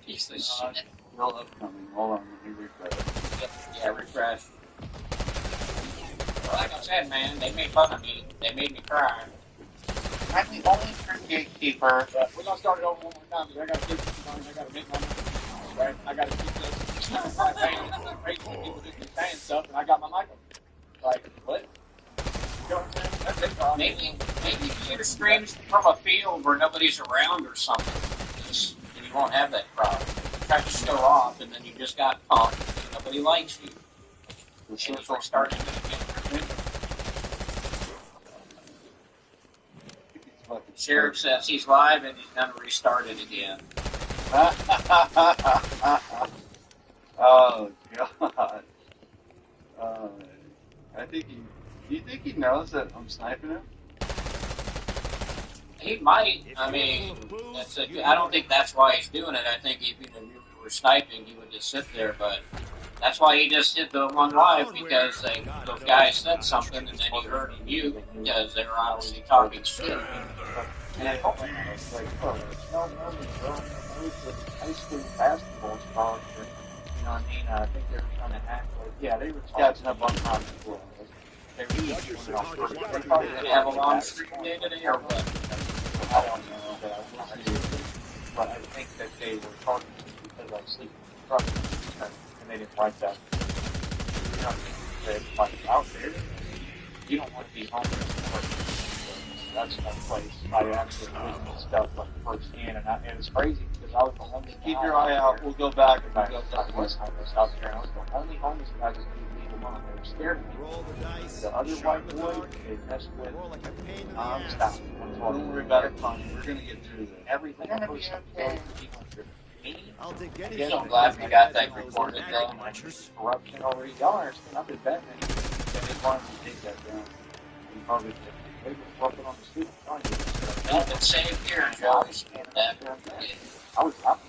Speaker 10: Piece of shit.
Speaker 9: Still upcoming. Hold on, let me refresh.
Speaker 10: Yeah, refresh. Well, like I said, man, they made fun of me. They made me cry.
Speaker 9: I'm the only true gatekeeper.
Speaker 8: We're gonna start it over one more time because I gotta keep this money. I gotta make money. Right? I gotta keep this. People just be saying stuff, and I got my mic on. Like, what? You know what I'm saying? That's it, bro.
Speaker 10: Maybe you should have streamed from a field where nobody's around or something. And you won't have that problem. Try to show off, and then you just got punked. And nobody likes you. And you started again. Sheriff says he's live and he's gonna restart it again.
Speaker 9: Oh God! I think he. Do you think he knows that I'm sniping him?
Speaker 10: He might. I mean, I don't think that's why he's doing it. I think if you were sniping, he would just sit there. But that's why he just did the one live, because those guys said something and then he heard him mute because they were obviously talking shit.
Speaker 9: And I told him, I was like, bro, it's no money, bro. High school basketball scholarship. You know what I mean? I think they were trying to act like, yeah, they were catching up on college school. They
Speaker 10: probably going to have a long stream day today or what?
Speaker 9: I don't know, but I think that they were talking because I sleep in the truck and they didn't like that. You know, they're like out there. You don't want to be homeless. That's that place. I actually witnessed stuff like firsthand, and it was crazy because I was the only. Keep your eye out. We'll go back and I was homeless out there. I was the only homeless guy that didn't leave alone. They were scared of me. The other white boys, they messed with stop. Don't worry about it, Connie. We're gonna get through this. Everything.
Speaker 5: I'll take
Speaker 10: I'm
Speaker 5: anything.
Speaker 10: so glad we got that recorded though.
Speaker 9: Corruption already. Y'all understand? I've been betting that they wanted to take that down. And probably they were working on the student.
Speaker 10: Nothing saved here, Joe.
Speaker 9: I was happy.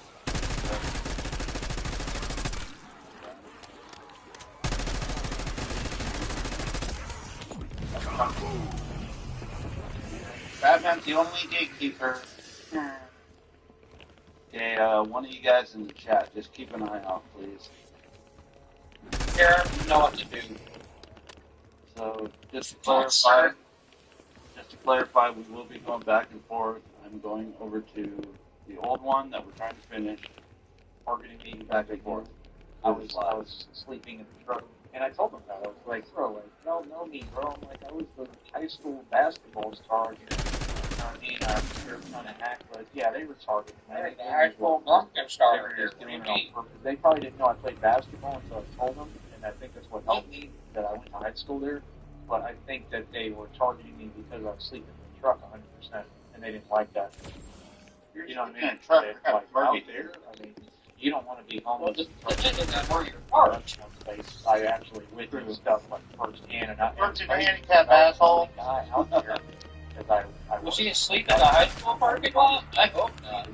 Speaker 9: Batman's the only gatekeeper. Okay, one of you guys in the chat, just keep an eye out, please.
Speaker 10: Sheriff, you know what to do.
Speaker 9: So, just to
Speaker 10: Sir.
Speaker 9: clarify, we will be going back and forth. I'm going over to the old one that we're trying to finish. We're going to be back and forth.
Speaker 7: I was sleeping in the truck, and I told him that. I was like, bro, like, y'all know me, bro. I'm like, I was the high school basketball star here. You know what I mean? I'm sure trying to act, but yeah, they retarded.
Speaker 10: The high school pumpkin star
Speaker 7: They were
Speaker 10: here
Speaker 7: just
Speaker 10: for
Speaker 7: doing it
Speaker 10: me.
Speaker 7: on purpose. They probably didn't know I played basketball until I told them, and I think that's what helped me, that I went to high school there. But I think that they were targeting me because I was sleeping in the truck 100%, and they didn't like that. You know what I mean?
Speaker 10: Truck,
Speaker 7: It's
Speaker 10: I got
Speaker 7: like,
Speaker 10: a
Speaker 7: out
Speaker 10: target
Speaker 7: there, I mean, you don't want to be homeless.
Speaker 10: Well, the thing is that where your
Speaker 7: That's
Speaker 10: car.
Speaker 7: one place I actually went through stuff like firsthand, and I
Speaker 10: Worked in a
Speaker 7: crazy
Speaker 10: handicap
Speaker 7: about
Speaker 10: asshole.
Speaker 7: the guy out there, 'cause I
Speaker 10: Was he asleep in the high school parking lot? I hope not.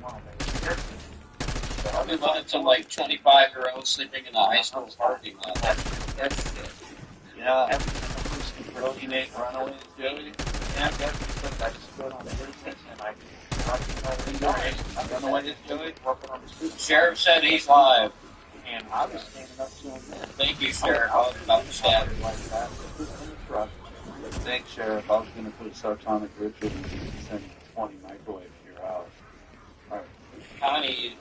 Speaker 10: I've been running some like 25-year-olds sleeping in the high school parking lot. That's shit.
Speaker 9: Yeah.
Speaker 7: Teenage runaways, Joey. Yeah, that's because I stood on the business and I don't know what it's doing. Working on the street.
Speaker 10: Sheriff said he's live.
Speaker 7: And I was standing up to him there.
Speaker 10: Thank you, Sheriff. I was about to stab him.
Speaker 7: Like that. It was in the truck.
Speaker 9: Thanks, Sheriff. I was going to put a Sartonic ritual and send 20 microwave to your house. Alright.
Speaker 10: Connie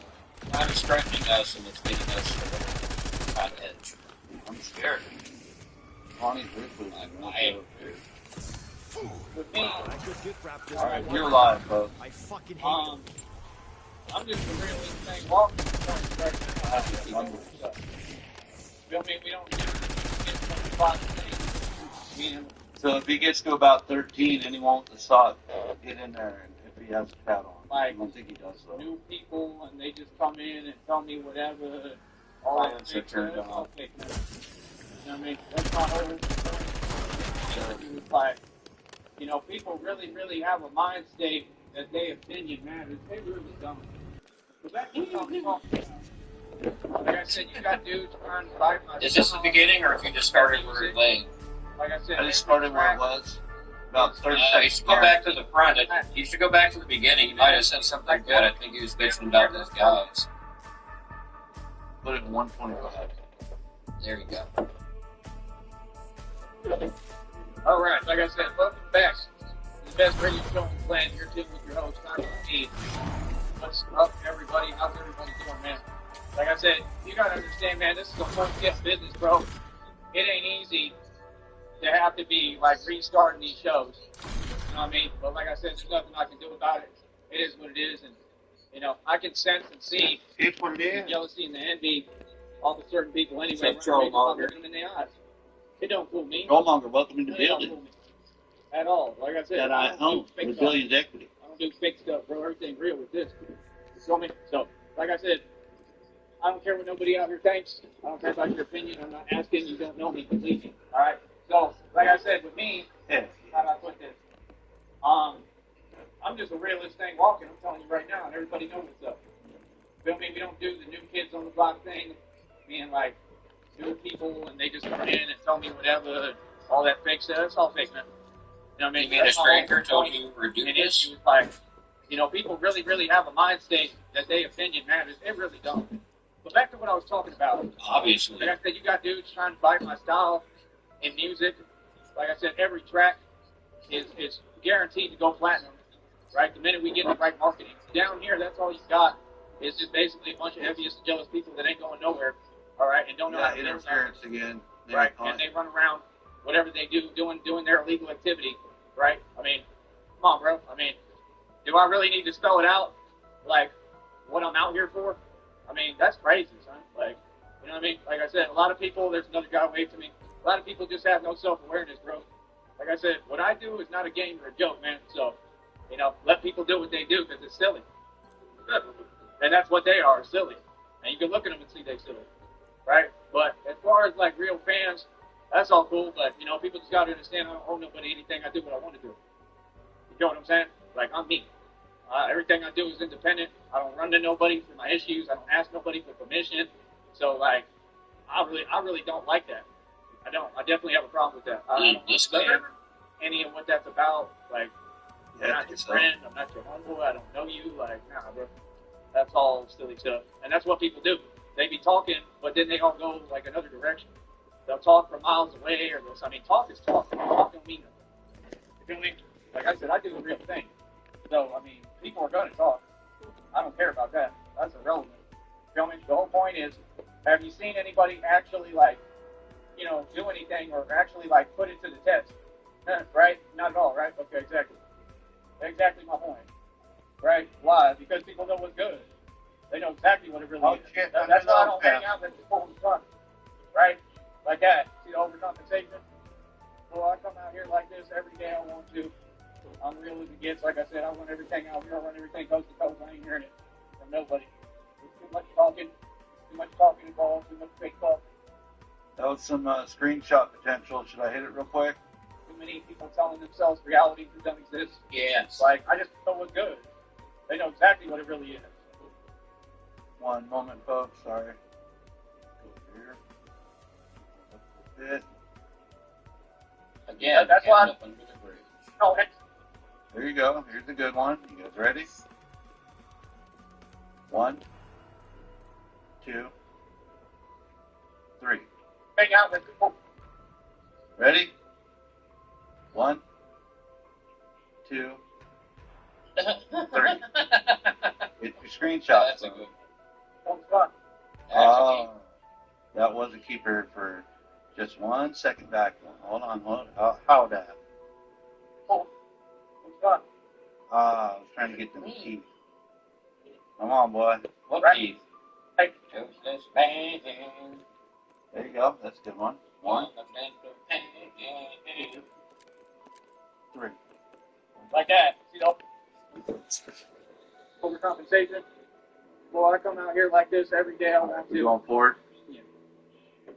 Speaker 10: threatening us and it's getting us on edge.
Speaker 9: I'm scared. Connie's ritual
Speaker 10: I am.
Speaker 7: With me,
Speaker 9: Alright, you're live, folks.
Speaker 5: I fucking hate
Speaker 8: I'm just a real thing walking. Feel me? We don't get 25 things.
Speaker 9: So if he gets to about 13 and he wants to stop, get in there and if he has a pad on. I
Speaker 8: Like,
Speaker 9: don't think he does, though.
Speaker 8: new people, and they just come in and tell me whatever. All
Speaker 9: Violence
Speaker 8: that
Speaker 9: turned
Speaker 8: things,
Speaker 9: on.
Speaker 8: I'll take that. You know what I mean? That's my whole thing. It's like, you know, people really have a mind state that their opinion matters. They really don't. But that's what I'm talking about. Like I said, you got dudes trying to buy my
Speaker 10: Is this the
Speaker 8: stuff.
Speaker 10: beginning or if you just started where you're laying?
Speaker 8: Like I said,
Speaker 9: I just started where it was. About 30
Speaker 10: You
Speaker 9: seconds.
Speaker 10: should go back to the front. You should go back to the beginning. You might have said something good. I think he was bitching about those guys.
Speaker 9: Put it in 125.
Speaker 10: There you go.
Speaker 8: All right, like I said, welcome back. The best radio show on the planet. You're tuned with your host, Dr. Steve. What's up, everybody? How's everybody doing, man? Like I said, you gotta understand, man, this is a full gift business, bro. It ain't easy to have to be, like, restarting these shows. You know what I mean? But like I said, there's nothing I can do about it. It is what it is, and, you know, I can sense and see
Speaker 9: It's what it
Speaker 8: the
Speaker 9: is.
Speaker 8: jealousy and the envy of the certain people anyway.
Speaker 10: Except Trollmonger.
Speaker 8: Looking in the eyes. It don't fool me.
Speaker 9: Trollmonger, welcome to the
Speaker 8: It don't
Speaker 9: building.
Speaker 8: fool me at all. Like I said,
Speaker 9: That I
Speaker 8: don't
Speaker 9: own.
Speaker 8: do fake stuff.
Speaker 9: Resilience equity.
Speaker 8: I don't do fake stuff, bro. Everything real with this. You feel me? So, like I said, I don't care what nobody out here thinks. I don't care about your opinion. I'm not asking. You don't know me. Believe me. All right? So, like I said, with me,
Speaker 9: Yeah.
Speaker 8: how do I put this? I'm just a realist thing walking. I'm telling you right now, and everybody knows what's up. Feel me? We don't do the new kids on the block thing, being like new people, and they just come in and tell me whatever, all that fake stuff. It's all fake, man. You know what I mean?
Speaker 10: You mean a
Speaker 8: That's my whole
Speaker 10: stranger told
Speaker 8: point.
Speaker 10: you we're doing
Speaker 8: And
Speaker 10: this?
Speaker 8: issue is like, you know, people really have a mind state that their opinion matters. It really don't. But back to what I was talking about.
Speaker 10: Obviously.
Speaker 8: Like I said, you got dudes trying to bite my style in music. Like I said, every track is guaranteed to go platinum, right? The minute we get the right marketing. Down here, that's all you got. It's just basically a bunch of envious and jealous people that ain't going nowhere, all right, and don't know how
Speaker 9: Yeah,
Speaker 8: to do
Speaker 9: interference again.
Speaker 8: right? And they run around, whatever they do, doing their illegal activity, right? I mean, come on, bro. I mean, do I really need to spell it out, like, what I'm out here for? I mean, that's crazy, son. Like, you know what I mean? Like I said, a lot of people, there's another guy waved to me, a lot of people just have no self-awareness, bro. Like I said, what I do is not a game or a joke, man. So, you know, let people do what they do because it's silly. And that's what they are, silly. And you can look at them and see they're silly, right? But as far as, like, real fans, that's all cool. But, you know, people just got to understand I don't owe nobody anything. I do what I want to do. You know what I'm saying? Like, I'm me. Everything I do is independent. I don't run to nobody for my issues. I don't ask nobody for permission. So, like, I really don't like that. I don't. I definitely have a problem with that. I don't
Speaker 10: This
Speaker 8: understand. any of what that's about. Like, I'm
Speaker 2: Yeah,
Speaker 8: not your friend, I'm not your uncle, I don't know you. Like, nah, bro. That's all silly stuff. And that's what people do. They be talking, but then they don't go like another direction. They'll talk from miles away, or they'll, I mean, talk is talk. Talk don't mean nothing. You feel me? Like I said, I do the real thing. So, I mean, people are going to talk. I don't care about that. That's irrelevant. You feel me? The whole point is, have you seen anybody actually, like, you know, do anything or actually, like, put it to the test? Right? Not at all, right? Okay, exactly. Exactly my point. Right? Why? Because people know what's good. They know exactly what it really is.
Speaker 9: Shit,
Speaker 8: That's why I don't hang out with people who suck. Right? Like that. See the overcompensation? Well, I come out here like this every day I want to. I'm real as it gets. Like I said, I run everything out here. I run everything coast to coast. I ain't hearing it from nobody. Too much talking involved, too much fake talk.
Speaker 9: That was some screenshot potential. Should I hit it real quick?
Speaker 8: Too many people telling themselves realities that don't exist.
Speaker 10: Yes.
Speaker 8: Like, I just know what's good. They know exactly what it really is.
Speaker 9: One moment, folks. Sorry. Here. Bit.
Speaker 10: Again,
Speaker 8: That's why.
Speaker 10: up under the bridge.
Speaker 8: Oh, heck.
Speaker 9: There you go. Here's a good one. You guys ready? 1, 2, 3.
Speaker 8: Hang out with people.
Speaker 9: Ready? 1, 2, 3. Get your screenshot.
Speaker 10: That's a good
Speaker 8: What's fun?
Speaker 10: one.
Speaker 9: That was a keeper for just 1 second back. Hold on. How that?
Speaker 8: What's fun?
Speaker 9: I was trying to get them teeth. Come on, boy.
Speaker 10: What
Speaker 8: Right.
Speaker 10: teeth?
Speaker 8: Hey.
Speaker 10: Toothless man.
Speaker 9: There you go. That's a good one. 1, 3.
Speaker 8: Like that. You know? Overcompensation. Well, I come out here like this every day I want
Speaker 9: You
Speaker 8: to.
Speaker 9: going forward?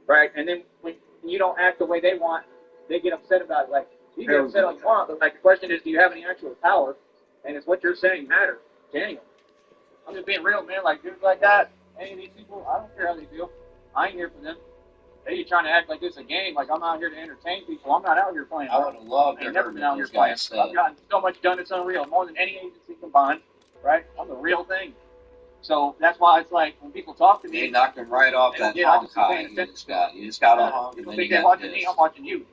Speaker 8: Right? And then when you don't act the way they want, they get upset about it. Like, you get upset all you want, but like the question is, do you have any actual power? And it's what you're saying matters. Daniel. I'm just being real, man. Like, dudes like that, any of these people, I don't care how they feel. I ain't here for them. They just trying to act like this a game, like I'm out here to entertain people. I'm not out here playing.
Speaker 10: I would have loved
Speaker 8: I
Speaker 10: to
Speaker 8: ain't
Speaker 10: have
Speaker 8: never
Speaker 10: heard
Speaker 8: been out here
Speaker 10: those
Speaker 8: playing.
Speaker 10: guys say.
Speaker 8: I've gotten so much done, it's unreal. More than any agency combined, right? I'm the real thing. So that's why it's like, when people talk to me,
Speaker 10: They knocked him right off that
Speaker 8: Yeah, I
Speaker 10: honk
Speaker 8: just
Speaker 10: high.
Speaker 8: think
Speaker 10: You just got a honk, and
Speaker 8: people
Speaker 10: then
Speaker 8: think
Speaker 10: you
Speaker 8: they're
Speaker 10: got
Speaker 8: watching me,
Speaker 10: this.
Speaker 8: I'm watching you.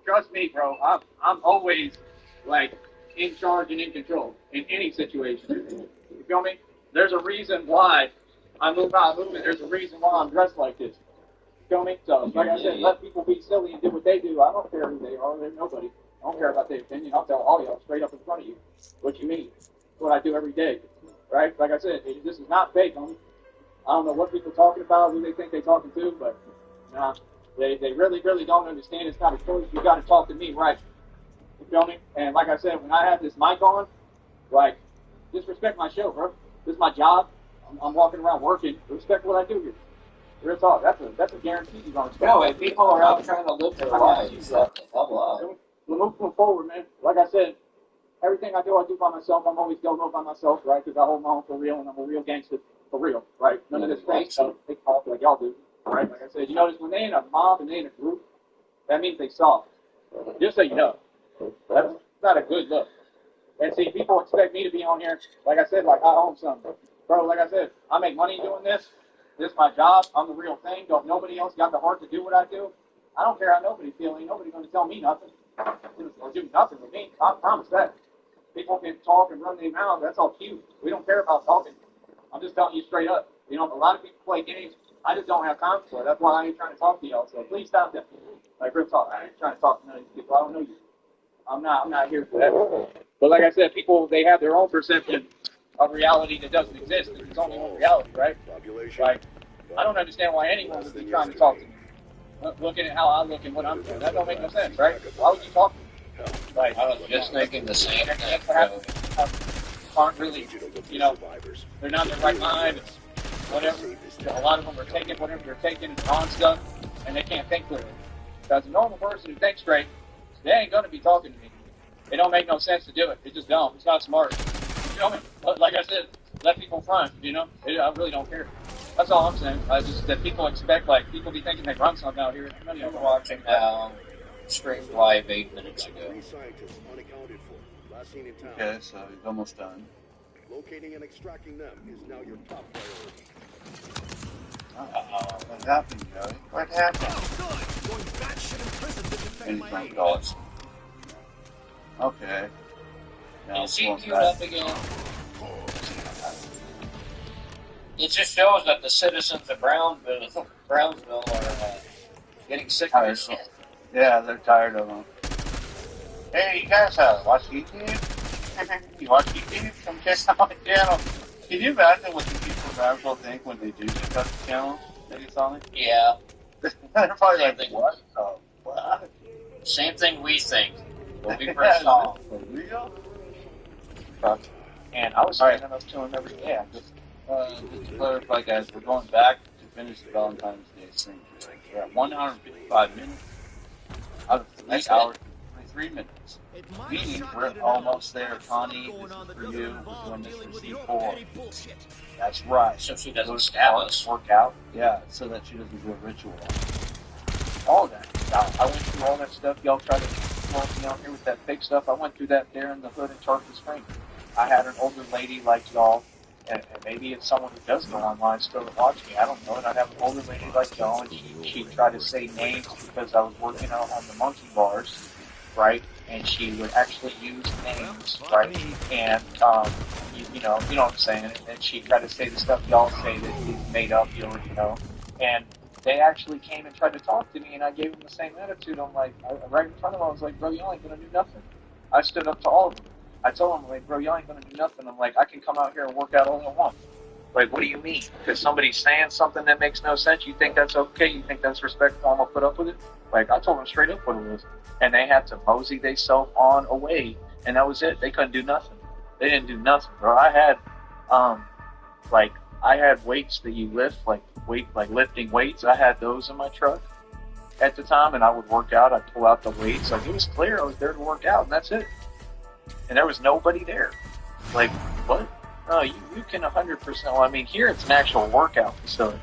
Speaker 8: Trust me, bro. I'm always, like, in charge and in control in any situation. You feel me? There's a reason why I move how I move, and there's a reason why I'm dressed like this. You feel me? So, like I said, let people be silly and do what they do. I don't care who they are. They're nobody. I don't care about their opinion. I'll tell all y'all straight up in front of you what you mean. It's what I do every day. Right? Like I said, this is not fake, homie. I don't know what people are talking about, who they think they're talking to, but nah, they really, really don't understand. It's not a choice. You got to talk to me, right? You feel me? And like I said, when I have this mic on, like, just respect my show, bro. This is my job. I'm walking around working. Respect what I do here. Real talk. That's a guarantee you're gonna respect.
Speaker 10: No, if people are out trying to live their lives, that the hell up.
Speaker 8: We're moving forward, man. Like I said, everything I do by myself. I'm always going by myself, right? Because I hold my own for real, and I'm a real gangster for real, right? None of this fake stuff, fake talk like y'all do, right? Like I said, you notice when they in a mob and they in a group, that means they soft. Just so you know, that's not a good look. And see, people expect me to be on here, like I said, like I own something, bro. Like I said, I make money doing this. This is my job. I'm the real thing. Don't nobody else got the heart to do what I do. I don't care how nobody feels. Ain't nobody going to tell me nothing or do nothing with me. I promise that. People can talk and run their mouths. That's all cute. We don't care about talking. I'm just telling you straight up. You know, a lot of people play games. I just don't have time for it. That's why I ain't trying to talk to y'all. So please stop that. Like real talk. I ain't trying to talk to none of these people. I don't know you. I'm not here for that. But like I said, people, they have their own perception of reality that doesn't exist. There's only one reality, right? Like, I don't understand why anyone would be trying to talk to me. Looking at how I look and what I'm doing. That don't make no sense, right? Why would you talk to me? Like,
Speaker 10: I was just thinking the same thing.
Speaker 8: Aren't really, you know, they're not in their right mind, whatever. A lot of them are taking whatever they're taking and on stuff, and they can't think clearly. Because a normal person who thinks straight, they ain't going to be talking to me. It don't make no sense to do it. It just don't. It's not smart. You know what I mean? But like I said, let people front, you know? I really don't care. That's all I'm saying. Just that people expect, like, people be thinking they run something out here.
Speaker 10: I'm watching now streamed live 8 minutes ago.
Speaker 3: 3 scientists unaccounted for. Last seen in town.
Speaker 9: Okay, so he's almost done.
Speaker 3: Locating and extracting them is now your top priority.
Speaker 9: What happened, Joey? What happened?
Speaker 5: Oh, good. Going batshit in prison to defend my
Speaker 9: Anything
Speaker 5: age.
Speaker 9: goes. Okay. Now
Speaker 10: Is he
Speaker 9: going
Speaker 10: queued
Speaker 9: back.
Speaker 10: up again? It just shows that the citizens of Brownsville are getting sick of this shit.
Speaker 9: Yeah, they're tired of them. Hey, you guys watch YouTube? You watch YouTube? Come check out my channel. Can you imagine what the people in Brownsville think when they do check out the channel that he's on?
Speaker 10: Yeah.
Speaker 9: They're probably
Speaker 10: Same
Speaker 9: like,
Speaker 10: thing.
Speaker 9: what? Oh, what?
Speaker 10: Same thing we think. We'll be pissed off.
Speaker 9: For real?
Speaker 2: And I was signing up to him every day.
Speaker 9: Just to clarify, guys, we're going back to finish the Valentine's Day stream. We're at 155 minutes out of 3 hours and 23 minutes. Meaning we're almost there, Connie. This is for you. We're doing this for C4. That's right.
Speaker 10: So she doesn't stab us.
Speaker 9: Work out. Yeah, so that she doesn't do a ritual. All that. I went through all that stuff. Y'all try to throw me out here with that fake stuff. I went through that there in the hood in Tarpon Springs. I had an older lady like y'all, and maybe it's someone who does go online still to watch me. I don't know. And I'd have an older lady like y'all, and she'd try to say names because I was working out on the monkey bars, right? And she would actually use names, right? And you know what I'm saying. And she'd try to say the stuff y'all say that is made up, you know. And they actually came and tried to talk to me, and I gave them the same attitude. I'm like, right in front of them, I was like, bro, y'all ain't gonna do nothing. I stood up to all of them. I told them, like, bro, y'all ain't gonna do nothing. I'm like, I can come out here and work out all I want. Like, what do you mean? Because somebody's saying something that makes no sense, you think that's okay? You think that's respectful? I'm gonna put up with it? Like, I told them straight up what it was. And they had to mosey themselves on away, and that was it. They couldn't do nothing. They didn't do nothing, bro. I had weights that you lift, like lifting weights. I had those in my truck at the time, and I would work out. I'd pull out the weights. Like, it was clear I was there to work out, and that's it. And there was nobody there. Like, what? No, you can 100%. Well, I mean, here it's an actual workout facility.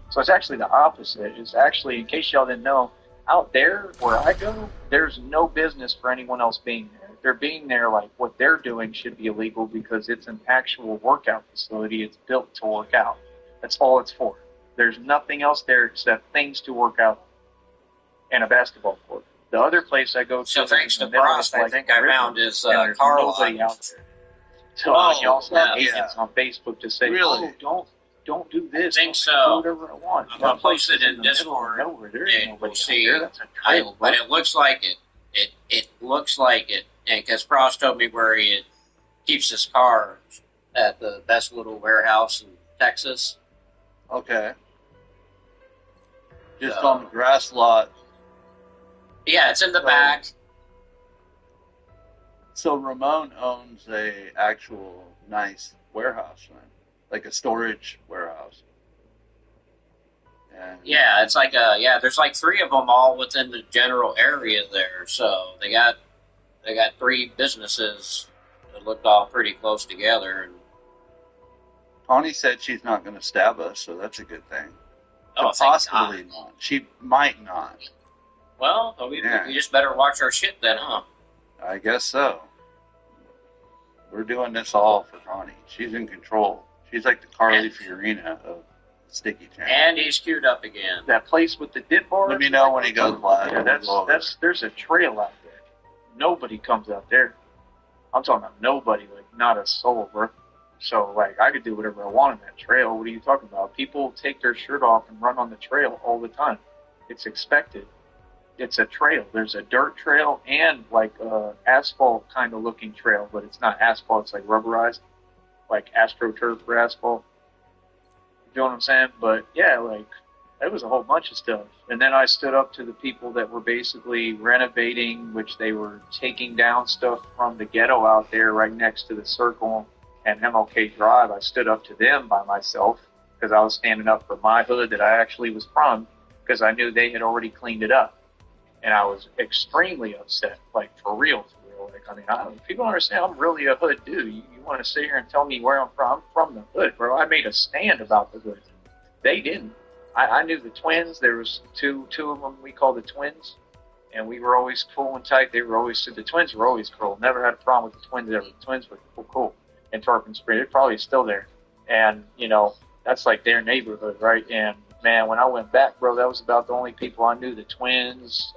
Speaker 9: So it's actually the opposite. It's actually, in case y'all didn't know, out there where I go, there's no business for anyone else being there. If they're being there, like, what they're doing should be illegal because it's an actual workout facility. It's built to work out. That's all it's for. There's nothing else there except things to work out and a basketball court. The other place I go to,
Speaker 10: So thanks to Frost, I think I found his car lot.
Speaker 9: Out there. So y'all start agents on Facebook to say,
Speaker 2: Really?
Speaker 9: oh, don't do this.
Speaker 10: I think so.
Speaker 9: Do whatever I want.
Speaker 10: I'm gonna post it in Discord, and we'll see. But it looks like it. It looks like it, and because Frost told me where he keeps his car at the best little warehouse in Texas.
Speaker 2: Okay. Just on the grass lot.
Speaker 10: Yeah, it's in the back.
Speaker 2: So Ramon owns a actual nice warehouse, man. Like a storage warehouse. And
Speaker 10: Yeah, it's like there's like 3 of them all within the general area there. So they got 3 businesses that looked all pretty close together. And
Speaker 2: Connie said she's not going to stab us, so that's a good thing.
Speaker 10: oh,
Speaker 2: Possibly not. She might not.
Speaker 10: Well, we just better watch our shit then, huh?
Speaker 2: I guess so. We're doing this all for Connie. She's in control. She's like the Carly Fiorina of Sticky Channel.
Speaker 10: And he's queued up again.
Speaker 9: That place with the dip bar.
Speaker 2: Let me know when he goes live.
Speaker 9: Yeah, there's a trail out there. Nobody comes out there. I'm talking about nobody, like not a soul, bro. So like I could do whatever I want on that trail. What are you talking about? People take their shirt off and run on the trail all the time. It's expected. It's a trail. There's a dirt trail and like a asphalt kind of looking trail, but it's not asphalt. It's like rubberized, like AstroTurf for asphalt. You know what I'm saying? But yeah, like it was a whole bunch of stuff. And then I stood up to the people that were basically renovating, which they were taking down stuff from the ghetto out there right next to the Circle and MLK Drive. I stood up to them by myself because I was standing up for my hood that I actually was from because I knew they had already cleaned it up. And I was extremely upset, like for real. Like, I mean, people don't understand I'm really a hood dude. You want to sit here and tell me where I'm from? I'm from the hood, bro. I made a stand about the hood. They didn't. I knew the twins. There was two of them we call the twins.
Speaker 8: and we were always cool and tight. They were always, the twins were always cool. Never had a problem with the twins ever. The twins were cool in Tarpon Springs. They're probably still there. And, you know, that's like their neighborhood, right? And, man, when I went back, bro, that was about the only people I knew. The twins,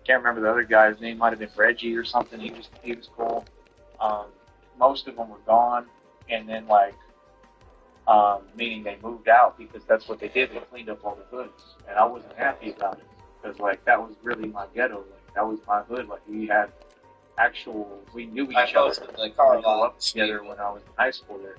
Speaker 8: can't remember the other guy's name. Might have been Reggie or something. He was cool. Most of them were gone. And then, like, meaning they moved out because that's what they did. They cleaned up all the hoods. And I wasn't happy about it because, like, that was really my ghetto. Like, that was my hood. Like, we had we knew each other. We grew up together when I was in high school there.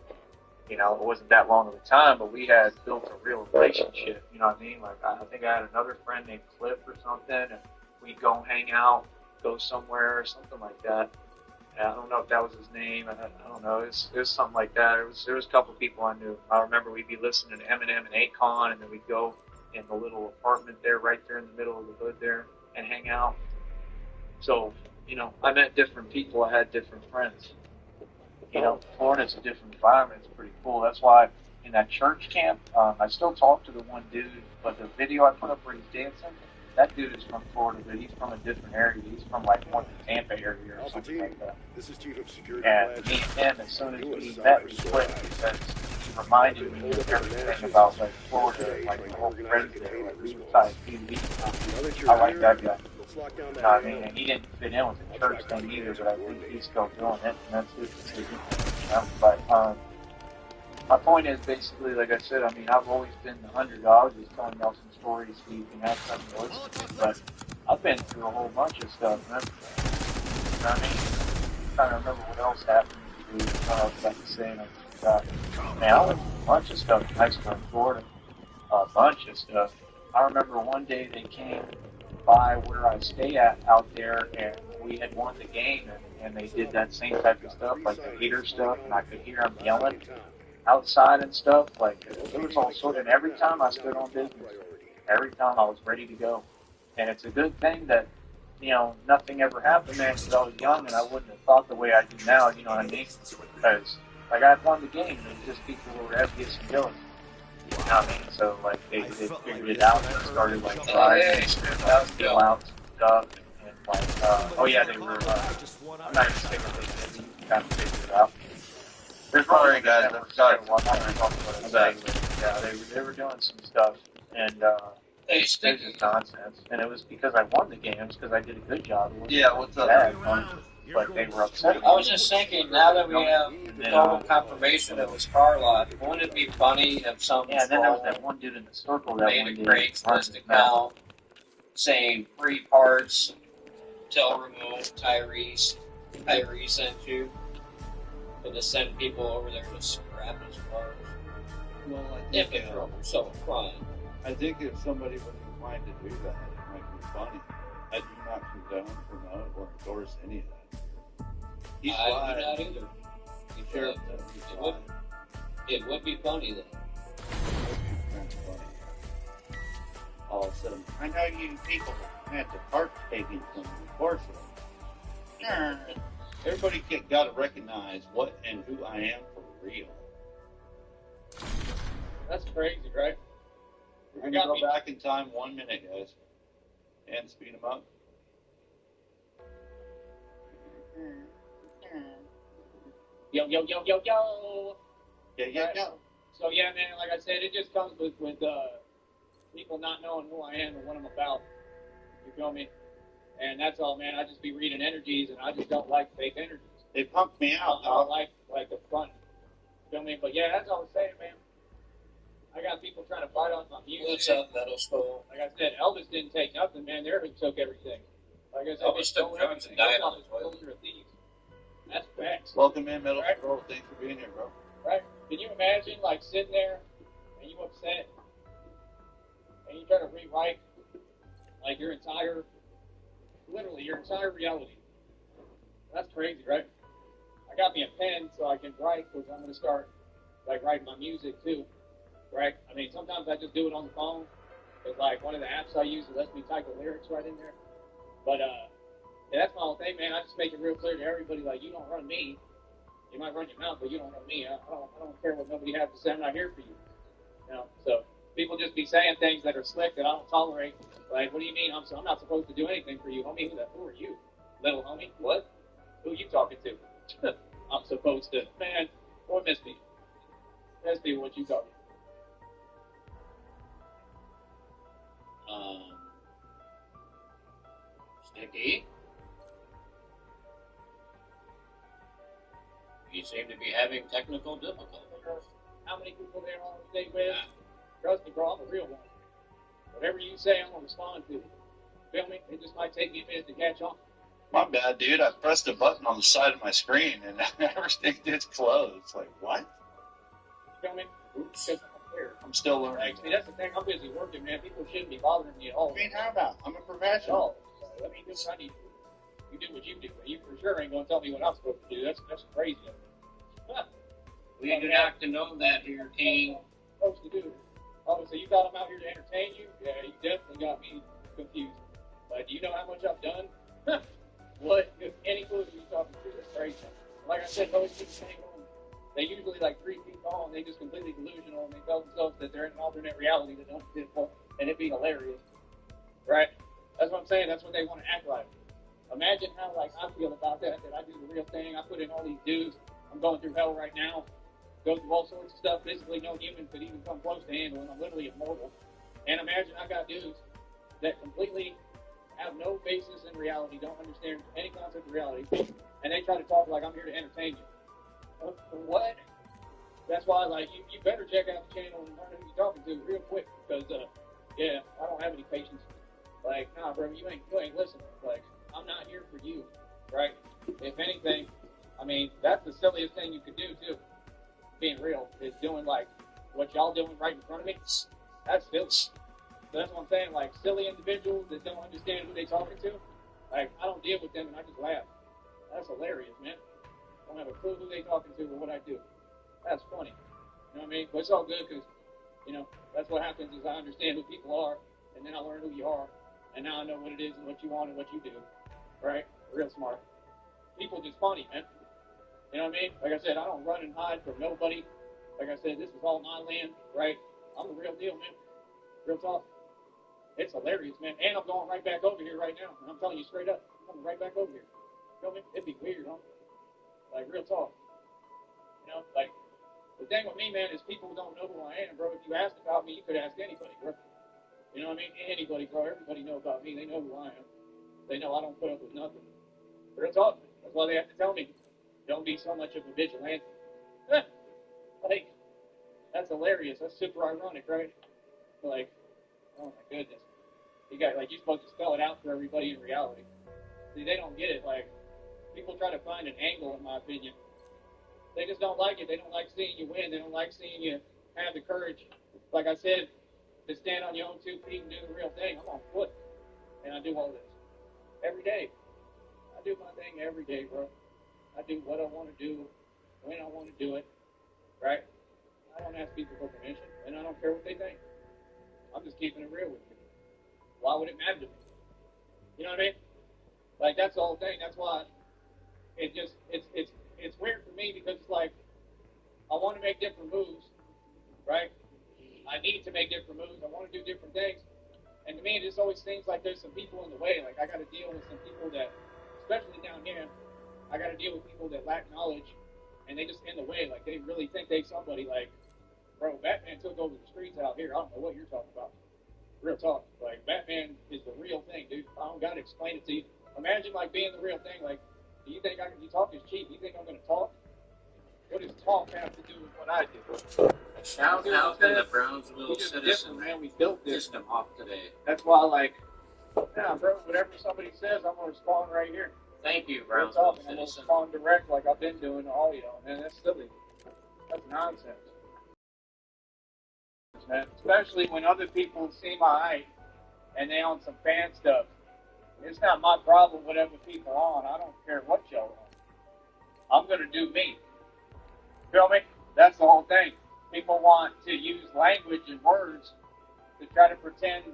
Speaker 8: You know, it wasn't that long of a time, but we had built a real relationship. You know what I mean? Like, I think I had another friend named Cliff or something, and we'd go hang out, go somewhere or something like that. And I don't know if that was his name. I don't know. It was something like that. There was a couple people I knew. I remember we'd be listening to Eminem and Akon, and then we'd go in the little apartment there, right there in the middle of the hood there, and hang out. So, you know, I met different people. I had different friends. You know, Florida's a different environment. It's pretty cool. That's why in that church camp, I still talk to the one dude, but the video I put up where he's dancing, that dude is from Florida, but he's from a different area. He's from like more the Tampa area or something like that.
Speaker 3: This is Chief of Security.
Speaker 8: And me and him, as soon as we met, we clicked because he reminded me of everything about like Florida, like the whole friends there. Like, we were tight. I like that guy. You know what I mean? And he didn't fit in with the church thing either, but I think he's still doing it, and that's his decision. You know? But my point is basically, like I said, I mean, I've always been the underdog, just telling y'all some stories so you can have something to listen to, but I've been through a whole bunch of stuff, man. You know what I mean? I'm trying to remember what else happened to me, what I was about to say, and I forgot. Man, I went through a bunch of stuff in high school in Florida. A bunch of stuff. I remember one day they came by where I stay at out there, and we had won the game, and they did that same type of stuff, like the hater stuff, and I could hear them yelling outside and stuff. Like, it was all sort of, and every time I stood on business, every time I was ready to go. And it's a good thing that, you know, nothing ever happened, man, because I was young and I wouldn't have thought the way I do now, you know what I mean? Because, like, I had won the game, and just people who were envious and jealous. You know what I mean? So, like, they figured it out and started, like, driving, steal out stuff, and like, oh yeah, they were, I'm not even saying what they did, you kind of figured it out. There's probably guys that started one time and talking about it today, but yeah, they were doing some stuff, and, it was just nonsense, and it was because I won the games, because I did a good job.
Speaker 2: Yeah, what's up?
Speaker 8: But they were upset.
Speaker 10: I was just thinking, now that we have total confirmation it was Carlock, wouldn't it be funny if some
Speaker 8: and then there was that one dude in the circle that
Speaker 10: made a Craigslist account saying 3 parts, till removed, Tyrese sent you, and to send people over there to scrap his parts.
Speaker 9: Well,
Speaker 10: If it's so fun.
Speaker 9: I think if somebody was inclined to do that, it might be funny. I do not condone, promote, or endorse any of that. He's
Speaker 10: I
Speaker 9: live.
Speaker 10: do not either.
Speaker 9: Sure,
Speaker 10: It would be funny though.
Speaker 9: All of a sudden, I know you people had to partake in some enforcement. Everybody got to recognize what and who I am for real.
Speaker 8: That's crazy, right?
Speaker 9: We're going to go back in time 1 minute, guys. And speed them up.
Speaker 8: Yo.
Speaker 9: Yeah.
Speaker 8: So yeah, man, like I said, it just comes with people not knowing who I am and what I'm about. You feel me? And that's all, man. I just be reading energies, and I just don't like fake energies.
Speaker 9: They punked me out.
Speaker 8: I don't like the front. You feel me? But yeah, that's all I'm saying, man. I got people trying to fight on my music.
Speaker 10: What's up, Metal Skull?
Speaker 8: Like I said, Elvis didn't take nothing, man. They took everything. Like I said,
Speaker 10: Elvis took drugs and died on his way.
Speaker 8: Those are thieves. That's facts.
Speaker 9: Welcome in, Metal
Speaker 8: Right.
Speaker 9: Skull. Thanks for being here, bro.
Speaker 8: Right? Can you imagine, like, sitting there and you upset and you try to rewrite, like, your entire reality? That's crazy, right? I got me a pen so I can write, because I'm going to start, like, writing my music, too. Right? I mean, sometimes I just do it on the phone. It's like one of the apps I use that lets me type the lyrics right in there. But, yeah, that's my whole thing, man. I just make it real clear to everybody, like, you don't run me. You might run your mouth, but you don't run me. I don't care what nobody has to say. I'm not here for you. You know, so people just be saying things that are slick that I don't tolerate. Like, what do you mean? I'm not supposed to do anything for you, homie. Who are you, little homie? What? Who are you talking to? I'm supposed to. Man, boy, miss me. Miss me what you talking.
Speaker 10: Sticky. You seem to be having technical difficulties.
Speaker 8: How many people there are on stage with? Trust me, bro, I'm a real one. Whatever you say, I'm gonna respond to. Feel me? It just might take me a minute to catch on.
Speaker 9: My bad, dude. I pressed a button on the side of my screen and everything just closed. Like, what?
Speaker 8: Feel me? Oops.
Speaker 9: I'm still learning.
Speaker 8: Like, see, that's the thing. I'm busy working, man. People shouldn't be bothering me at all.
Speaker 9: I mean, how about? I'm a professional.
Speaker 8: Let me do what I need to do. You do what you do. You for sure ain't gonna tell me what I'm supposed to do. That's crazy.
Speaker 10: We do not condone that here, King.
Speaker 8: Supposed to do. Oh, so you got them out here to entertain you? Yeah, you definitely got me confused. Like, do you know how much I've done? What? Any clue who you talking to? That's crazy. Like I said, those people hang on. They usually like 3 feet tall, and they just completely delusional, and they tell themselves that they're in an alternate reality that don't exist, and it'd be hilarious, right? That's what I'm saying. That's what they want to act like. Imagine how like I feel about that I do the real thing. I put in all these dues. I'm going through hell right now. Go through all sorts of stuff physically no human could even come close to handling. I'm literally immortal. And imagine I got dudes that completely have no basis in reality, don't understand any concept of reality, and they try to talk like I'm here to entertain you. What? That's why, like, you better check out the channel and learn who you're talking to real quick, because, yeah, I don't have any patience. Like, nah, bro, you ain't listening. Like, I'm not here for you, right? If anything, I mean, that's the silliest thing you could do, too. Being real, is doing, like, what y'all doing right in front of me. That's silly. So that's what I'm saying, like, silly individuals that don't understand who they're talking to, like, I don't deal with them, and I just laugh. That's hilarious, man. I don't have a clue who they're talking to or what I do. That's funny. You know what I mean? But it's all good, because, you know, that's what happens is I understand who people are, and then I learn who you are, and now I know what it is and what you want and what you do, right? Real smart. People just funny, man. You know what I mean? Like I said, I don't run and hide from nobody. Like I said, this is all my land, right? I'm the real deal, man. Real talk. It's hilarious, man. And I'm going right back over here right now. And I'm telling you straight up, I'm coming right back over here. You know what I mean? It'd be weird, huh? Like, real talk. You know, like, the thing with me, man, is people don't know who I am, bro. If you asked about me, you could ask anybody, bro. You know what I mean? Anybody, bro. Everybody know about me. They know who I am. They know I don't put up with nothing. Real talk. That's why they have to tell me, don't be so much of a vigilante. Like, that's hilarious. That's super ironic, right? Like, oh my goodness. You got, like, you're supposed to spell it out for everybody in reality. See, they don't get it. Like, people try to find an angle, in my opinion. They just don't like it. They don't like seeing you win. They don't like seeing you have the courage, like I said, to stand on your own 2 feet and do the real thing. I'm on foot, and I do all this every day. I do my thing every day, bro. I do what I want to do, when I want to do it, right? I don't ask people for permission, and I don't care what they think. I'm just keeping it real with you. Why would it matter to me? You know what I mean? Like, that's the whole thing. That's why it's weird for me, because it's like, I want to make different moves, right? I need to make different moves. I want to do different things. And to me, it just always seems like there's some people in the way. Like, I got to deal with some people that, especially down here, I got to deal with people that lack knowledge, and they just in the way. Like, they really think they somebody. Like, bro, Batman took over the streets out here. I don't know what you're talking about. Real talk. Like, Batman is the real thing, dude. I don't got to explain it to you. Imagine, like, being the real thing. Like, do you think you talk is cheap? You think I'm going to talk? What does talk have to do with what I do?
Speaker 10: Shout out to the Brownsville citizen,
Speaker 8: man. We built this.
Speaker 10: Pissed him off today.
Speaker 8: That's why, like, yeah, bro, whatever somebody says, I'm going to respond right here.
Speaker 10: Thank you,
Speaker 8: Real
Speaker 10: Brownsville
Speaker 8: talk, and I'm going to
Speaker 10: citizen.
Speaker 8: respond direct like I've been doing to all y'all. Man, that's silly. That's nonsense. Man, especially when other people see my height and they on some fan stuff. It's not my problem whatever people on. I don't care what y'all on. I'm going to do me. Feel me? That's the whole thing. People want to use language and words to try to pretend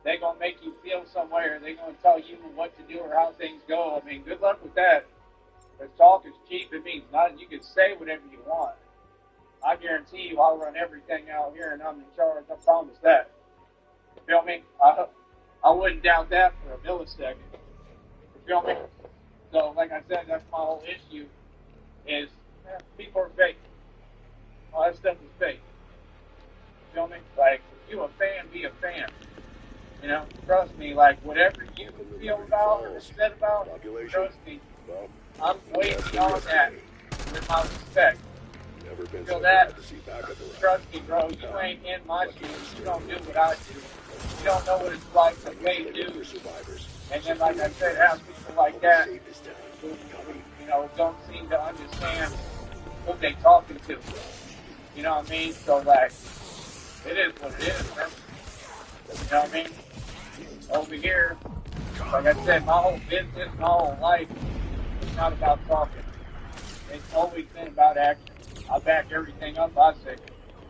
Speaker 8: they're going to make you feel some way, or they're going to tell you what to do or how things go. I mean, good luck with that. Because talk is cheap. It means nothing. You can say whatever you want. I guarantee you I'll run everything out here, and I'm in charge. I promise that. Feel me? I wouldn't doubt that for a millisecond. You feel me? So, like I said, that's my whole issue is people are fake. All that stuff is fake. You feel me? Like, if you a fan, be a fan. You know, trust me, like, whatever you feel about or said about, trust me, I'm way beyond that with my respect.
Speaker 3: Never been
Speaker 8: Feel
Speaker 3: so
Speaker 8: that?
Speaker 3: glad to see back at the
Speaker 8: Trust me, bro, you ain't in my shoes. You don't do what I do. You don't know what it's like to pay dues. And then, like I said, have people like that who, you know, don't seem to understand who they talking to. You know what I mean? So, like, it is what it is, man. You know what I mean? Over here, like I said, my whole business, my whole life is not about talking. It's always been about action. I back everything up I say.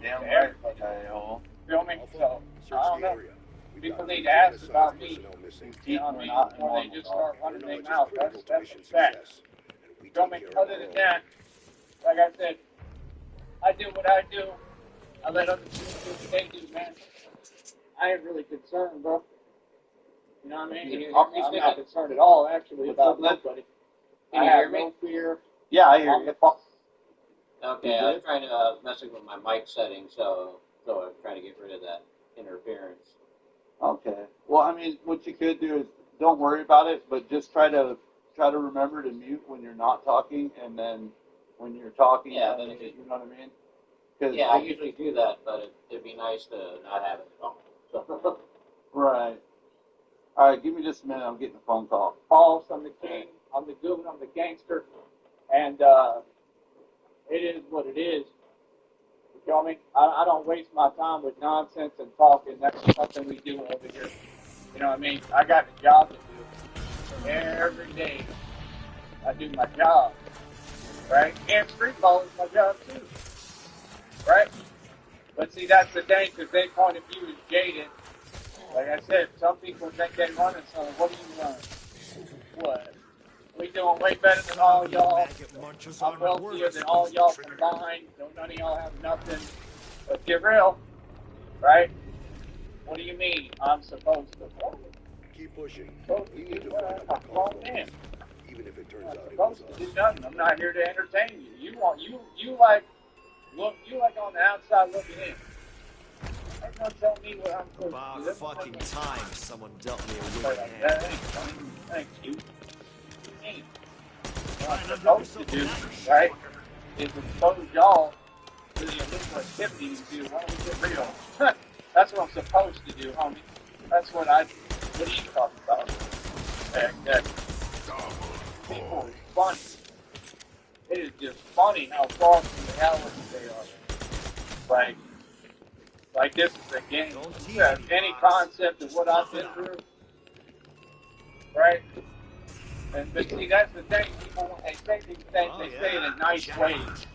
Speaker 9: Damn
Speaker 8: to
Speaker 9: right,
Speaker 8: everybody.
Speaker 9: K.O.
Speaker 8: Feel me? So, I don't know. People need to ask about me.
Speaker 9: Keep
Speaker 8: Or
Speaker 9: me
Speaker 8: they just start running their mouth. That's a fact. Feel me? Other than that, like I said, I do what I do. I let other people do what they do, man. I ain't really concerned, bro. You know what I mean? I'm not concerned at all, actually, about nobody.
Speaker 10: Can you hear me?
Speaker 8: No fear.
Speaker 9: Yeah, I hear you.
Speaker 10: Okay, I was trying to messing with my mic settings, so I'm trying to get rid of that interference.
Speaker 9: Okay. Well, I mean, what you could do is don't worry about it, but just try to remember to mute when you're not talking, and then when you're talking,
Speaker 10: Yeah,
Speaker 9: you know what I mean? 'Cause
Speaker 10: yeah, I usually do that, but it'd be nice to not have it at all. So.
Speaker 9: Right. All right, give me just a minute. I'm getting a phone call.
Speaker 8: Boss, I'm the king. I'm the goon. I'm the gangster. And it is what it is. You feel me? I don't waste my time with nonsense and talking. That's something we do over here. You know what I mean? I got a job to do. Every day I do my job. Right? And street ball is my job too. Right? But see, that's the thing, because their point of view is jaded. Like I said, some people think they're running something. What are you running? What? We doing way better than all y'all. I'm wealthier than all y'all combined. So none of y'all have nothing. Let's get real. Right? What do you mean I'm supposed to?
Speaker 3: Keep pushing.
Speaker 8: Supposed
Speaker 3: We
Speaker 8: to
Speaker 3: need
Speaker 8: do
Speaker 3: to
Speaker 8: what?
Speaker 3: find
Speaker 8: I'm
Speaker 3: out
Speaker 8: a grown man.
Speaker 3: even if it turns
Speaker 8: I'm
Speaker 3: out it was
Speaker 8: supposed to
Speaker 3: us.
Speaker 8: do nothing. I'm not here to entertain you. You like on the outside looking in. Ain't no telling me what I'm supposed
Speaker 5: About
Speaker 8: to do.
Speaker 5: fucking time someone dealt me a wicked
Speaker 8: Like
Speaker 5: hand.
Speaker 8: that ain't funny. Thank you. What I'm supposed to do, right, is expose y'all to the illegal activities you do. Why don't we get real? That's what I'm supposed to do, homie. That's what I do. What are you talking about? That people is funny. It is just funny how far from reality they are. Like this is a game. You have any concept of what I've been through, right? But see, that's the thing. People, when they say these things, they say it in nice ways.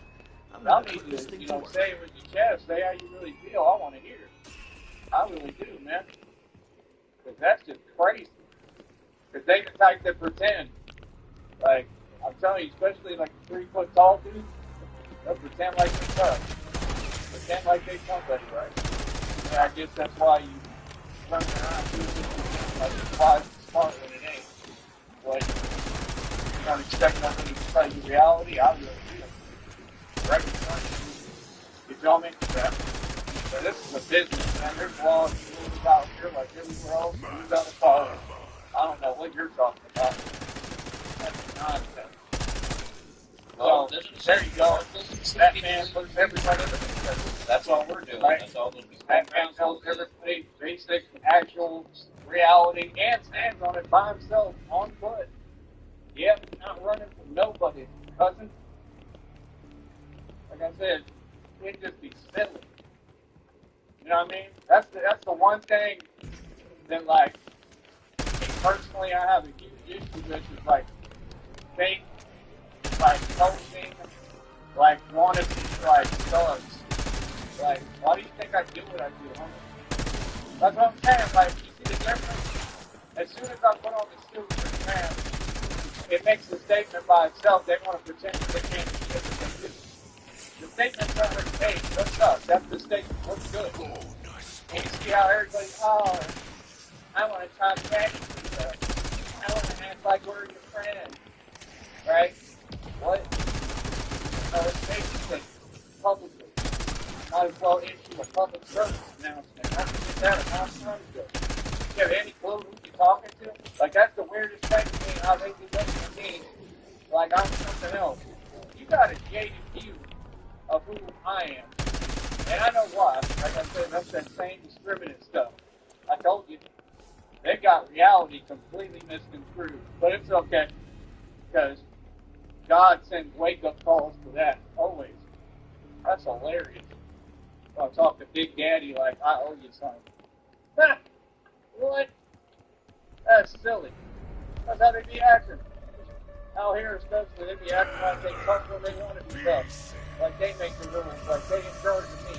Speaker 8: Y'all need to, say it with your chest. Say how you really feel. I want to hear it. I really do, man. Because that's just crazy. Because they the type that pretend. Like, I'm telling you, especially like 3 foot tall dudes, they'll pretend like they're tough. Pretend like they're somebody, right? Yeah, I guess that's why you run around doing this like you're wise and smart when it ain't. Like, you don't expect nobody to tell you reality. I really do. Right? You feel me? Yeah. So this is a business, man. There's laws and rules out here like everywhere else. You gotta follow it. I don't know what you're talking about. That's nonsense.
Speaker 10: Well,
Speaker 8: So, there you go. That man puts everybody in the business.
Speaker 10: That's all we're doing.
Speaker 8: Right?
Speaker 10: That's all this
Speaker 8: That man tells everybody basic, actual reality and stands on it by himself, on foot. Yep, not running from nobody, cousin. Like I said, it'd just be silly. You know what I mean? That's the one thing that, like, me personally, I have a huge issue with is, like, fake, like, posting, like, wanted to be, like, thugs. Like, why do you think I do what I do, homie? That's what I'm saying. Like, you see the difference? As soon as I put on the suit and pants, it makes the statement by itself. They want to pretend that they can't see it, but they do. The statement's already made. What's up? That's the statement. What's good? And you see how everybody, I want to talk back to you. I want to act like we're your friend. Right? What? It's basically publicly. Might as well issue a public service announcement. I did that a long time ago. You have any clue who you're talking to? Like, that's the weirdest thing to me, how they be looking at me like I'm something else. You got a jaded view of who I am. And I know why. Like I said, that's that same discriminant stuff. I told you. They got reality completely misconstrued. But it's okay. Because God sends wake-up calls for that. Always. That's hilarious. I'll talk to Big Daddy like I owe you something. What? That's silly. That's how they be acting. Out here especially, they be acting like they talk when they want to be stuff. Like they make the rules, like they in charge of me.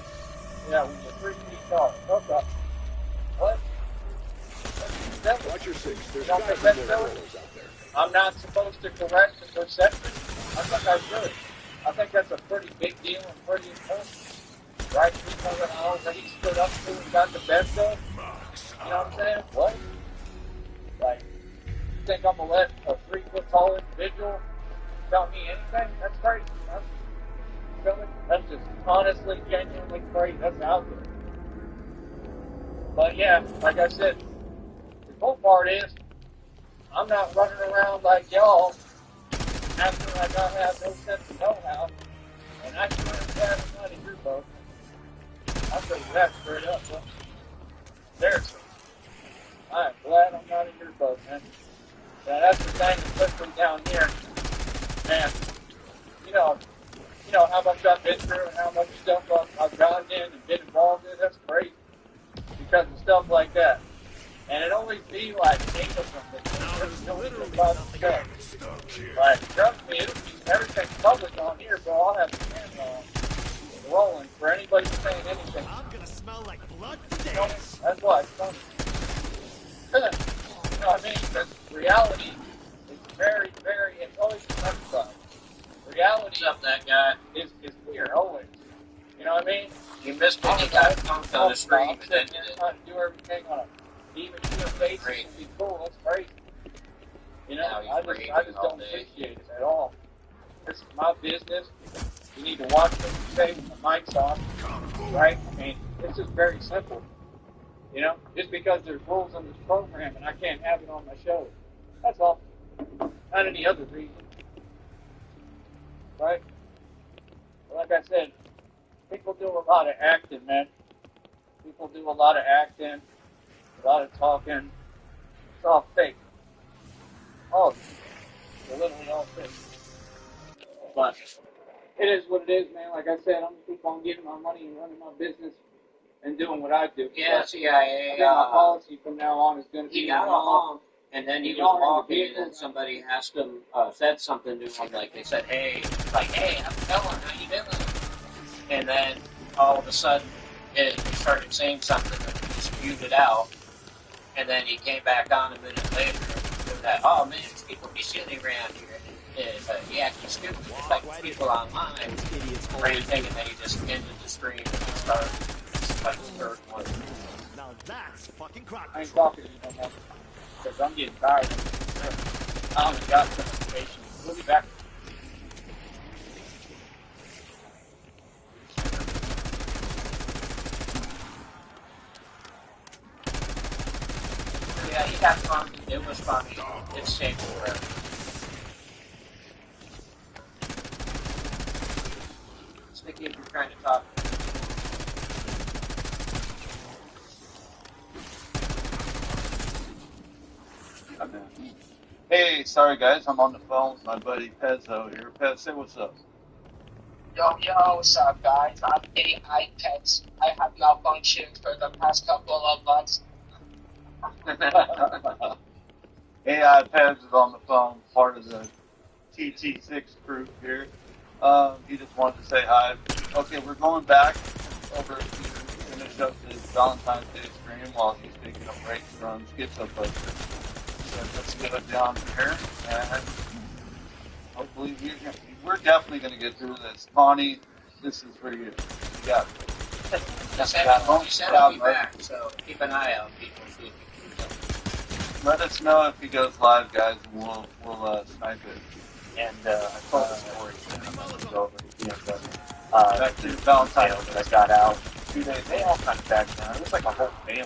Speaker 8: Yeah, when you're 3 feet tall. Okay. What?
Speaker 3: Watch your six. There's
Speaker 8: Don't
Speaker 3: guys
Speaker 8: think
Speaker 3: with
Speaker 8: that's
Speaker 3: more
Speaker 8: silly?
Speaker 3: rollers out there.
Speaker 8: I'm not supposed to correct the perception? I think I should. I think that's a pretty big deal and pretty important. Right? People that I already stood up to and got the best of. You know what I'm saying? What? Like, you think I'm going to let a 3 foot tall individual tell me anything? That's crazy. That's just honestly, genuinely crazy. That's out there. But yeah, like I said, the cool part is, I'm not running around like y'all, acting like I have no sense of know-how, and I sure am glad I'm not in your boat. I'll tell you that straight up, bro. Seriously. I am glad I'm not in your boat, man. Yeah, that's the thing, especially down here. Man, you know how much I've been through and how much stuff I've gotten in and been involved in. That's crazy. Because of stuff like that. And it always be like 8 of them that don't even about themselves. Like, trust me, it'll be everything's public on here, bro. I'll have the camera on, rolling for anybody saying anything.
Speaker 5: I'm gonna smell like blood for
Speaker 8: You know,
Speaker 5: days.
Speaker 8: that's why it's funny. You know what I mean? Because reality is very, very, it's always emphasized. Reality
Speaker 10: What's up, that guy?
Speaker 8: is weird, always. You know what I mean?
Speaker 10: You missed it. You got dunked on the screen,
Speaker 8: I'm
Speaker 10: but then
Speaker 8: sitting
Speaker 10: you
Speaker 8: here
Speaker 10: did.
Speaker 8: trying to do everything on a even keel basis
Speaker 10: Great.
Speaker 8: and be cool. That's crazy. You know,
Speaker 10: Now he's
Speaker 8: I
Speaker 10: raving
Speaker 8: just
Speaker 10: all
Speaker 8: don't
Speaker 10: day.
Speaker 8: appreciate it at all. This is my business. You need to watch what you say when the mic's on, right? I mean, it's just very simple. You know, just because there's rules on this program and I can't have it on my show. That's all. Not any other reason. Right? Like I said, people do a lot of acting, man. People do a lot of acting, a lot of talking. It's all fake. All of it. It's literally all fake. But it is what it is, man. Like I said, I'm going to keep on getting my money and running my business and doing what I do.
Speaker 10: Yeah,
Speaker 8: But
Speaker 10: CIA.
Speaker 8: I think my policy from now on is going to be
Speaker 10: He got a honk, and then he was walking, and then somebody asked him, said something to him, like they said, hey, how's it going? How you doing? And then all of a sudden, he started saying something that he spewed it out, and then he came back on a minute later with that, oh man, these people be silly around here. He acted stupid, just like the people online, or anything, and then he just ended the stream and started like the third one.
Speaker 5: Now that's fucking crap.
Speaker 8: I ain't talking to you no more. Because I'm getting tired of it. I only got some information. We'll be back.
Speaker 10: Yeah, he got fun. It was funny. It's safe for him. Sticky, if you're trying to talk.
Speaker 9: Hey, sorry guys, I'm on the phone with my buddy Pezzo here. Pez, say what's up.
Speaker 6: Yo, what's up, guys? I'm AI Pets. I have malfunctioned for the past couple of months.
Speaker 9: AI Pez is on the phone, part of the TT6 crew here. He just wanted to say hi. Okay, we're going back over to finish up this Valentine's Day stream while he's taking a break from Schizobuster. So let's get it down here, and hopefully we're definitely going to get through this. Connie, this is for you. You got it.
Speaker 10: He said I'll be back, so keep an eye out, people. See if you can
Speaker 9: Let us know if he goes live, guys, and we'll snipe it.
Speaker 7: And I told the story to him when it was over. Back to Valentine's that I got out. 2 days, they all kind of back down. It was like a whole family.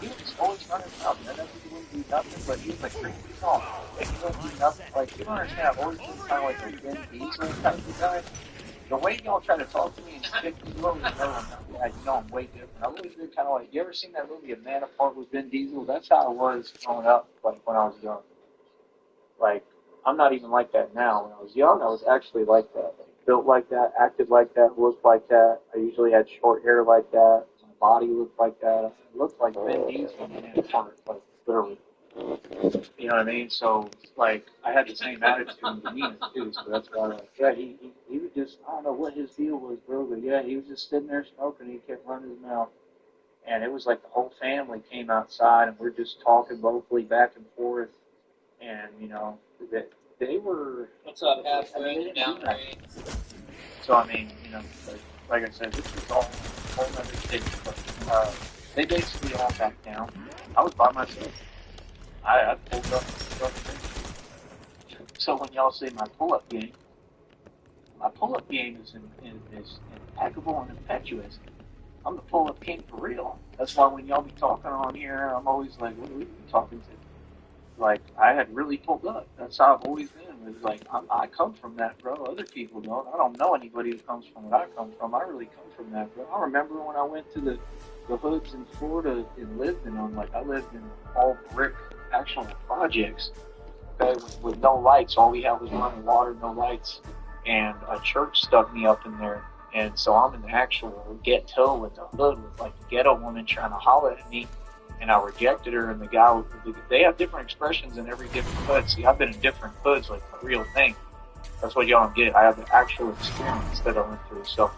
Speaker 7: He was always running out, man. He wouldn't do nothing, but he was like 3 feet tall. Like, he wouldn't do nothing. Like, you don't understand. I've always been kind of like a Vin Diesel type of guy. The way y'all try to talk to me and stick to me, you know I'm way different. I've always been kind of like, you ever seen that movie A Man Apart with Vin Diesel? That's how I was growing up, like, when I was young. Like, I'm not even like that now. When I was young, I was actually like that. Like, built like that, acted like that, looked like that. I usually had short hair like that. My body looked like that. I looked like Vin Diesel in Man Apart, like, literally. You know what I mean? So, like, I had the same attitude and demeanor, too. So that's why, like, yeah, he would just, I don't know what his deal was, bro, but yeah, he was just sitting there smoking. He kept running his mouth. And it was like the whole family came outside, and we're just talking locally back and forth. And, you know, they were...
Speaker 10: What's up, halfway down the range?
Speaker 7: So, I mean, you know, like I said, this was all a whole other stage. But they basically all backed down. I was by myself. I pulled up. So when y'all say my pull-up game is impeccable and impetuous. I'm the pull-up king for real. That's why when y'all be talking on here, I'm always like, what are you talking to? Like, I had really pulled up. That's how I've always been. It's like, I come from that, bro. Other people don't. I don't know anybody who comes from what I come from. I really come from that, bro. I remember when I went to the hoods in Florida and lived in them. Like, I lived in all brick actual projects, okay, with no lights. All we had was running water, no lights. And a church stuck me up in there. And so I'm in the actual ghetto with the hood with, like, the ghetto woman trying to holler at me. And I rejected her, and the guy, they have different expressions in every different hood. See, I've been in different hoods, like the real thing. That's what y'all don't get. I have the actual experience that I went through. So,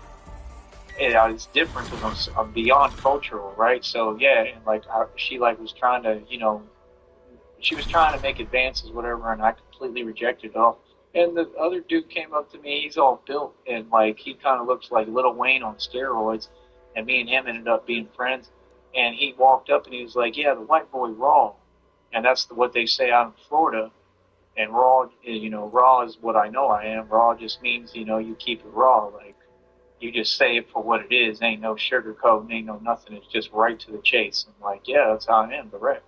Speaker 7: yeah, it's different because I'm beyond cultural, right? So, yeah, and like, she like was trying to, you know, she was trying to make advances, whatever, and I completely rejected it all. And the other dude came up to me, he's all built, and like, he kind of looks like Lil Wayne on steroids, and me and him ended up being friends. And he walked up and he was like, yeah, the white boy raw. And that's what they say out in Florida. And raw, you know, raw is what I know I am. Raw just means, you know, you keep it raw. Like, you just say it for what it is. Ain't no sugarcoating, ain't no nothing. It's just right to the chase. And like, yeah, that's how I am, direct.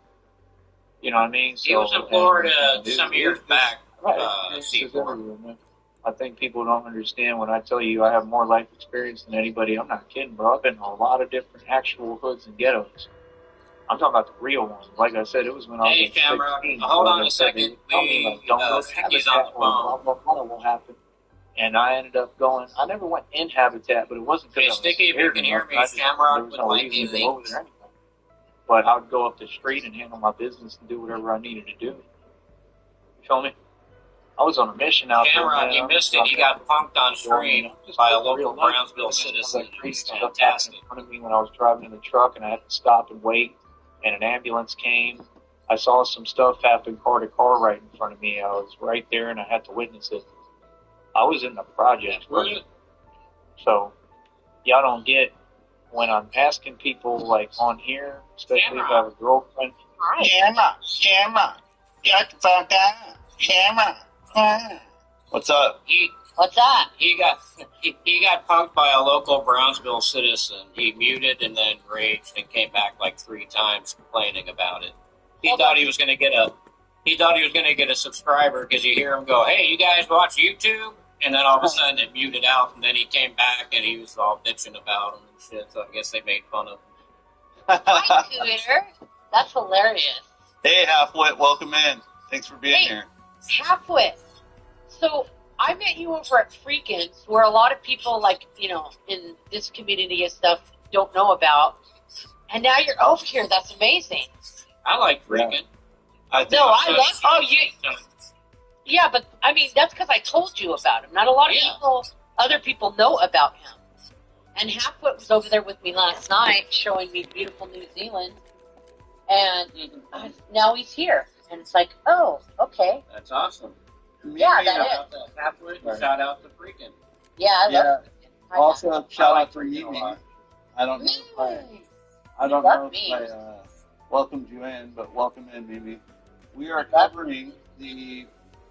Speaker 7: You know what I mean? So,
Speaker 10: he was in Florida some years back.
Speaker 7: Right. I think people don't understand when I tell you I have more life experience than anybody. I'm not kidding, bro. I've been in a lot of different actual hoods and ghettos. I'm talking about the real ones. Like I said, it was when I was
Speaker 10: Hey,
Speaker 7: like
Speaker 10: camera,
Speaker 7: 16.
Speaker 10: hold on a second. Sticky's on the phone.
Speaker 7: What will happen? And I ended up going. I never went in Habitat, but it wasn't because I was
Speaker 10: Sticky, if you can hear me,
Speaker 7: Shamrock would like anything. Over there anyway. But I would go up the street and handle my business and do whatever I needed to do. You feel me? I was on a mission out there.
Speaker 10: Cameron, you missed it. He got punked on stream by a local Brownsville citizen. It was fantastic.
Speaker 7: In front of me when I was driving in the truck, and I had to stop and wait, and an ambulance came. I saw some stuff happen car to car right in front of me. I was right there, and I had to witness it. I was in the project. So, y'all don't get when I'm asking people like on here, especially if I have a girlfriend.
Speaker 10: Camera, get the fuck out. Camera.
Speaker 9: What's up?
Speaker 10: What's up? He got punked by a local Brownsville citizen. He muted and then raged and came back like 3 times complaining about it. He thought he was going to get a subscriber because you hear him go, "Hey, you guys watch YouTube?" And then all of a sudden it muted out, and then he came back and he was all bitching about him and shit. So I guess they made fun of him.
Speaker 11: Hi, Twitter. That's hilarious.
Speaker 9: Hey, Halfwit, welcome in. Thanks for being here.
Speaker 11: Halfwit. So I met you over at Freakins, where a lot of people, like, you know, in this community and stuff don't know about. And now you're over here. That's amazing.
Speaker 10: I like Freakin'.
Speaker 11: I love. Oh, yeah, but I mean that's because I told you about him. Not a lot of other people know about him. And Halfwit was over there with me last night, showing me beautiful New Zealand, and now he's here. And it's like, oh, okay.
Speaker 10: That's awesome.
Speaker 11: Yeah, that is.
Speaker 10: Halfwit, shout out to Freakin'.
Speaker 11: Yeah, I love it.
Speaker 9: Also, shout out for Yumi. I don't know if welcomed you in, but welcome in, Mimi. We are covering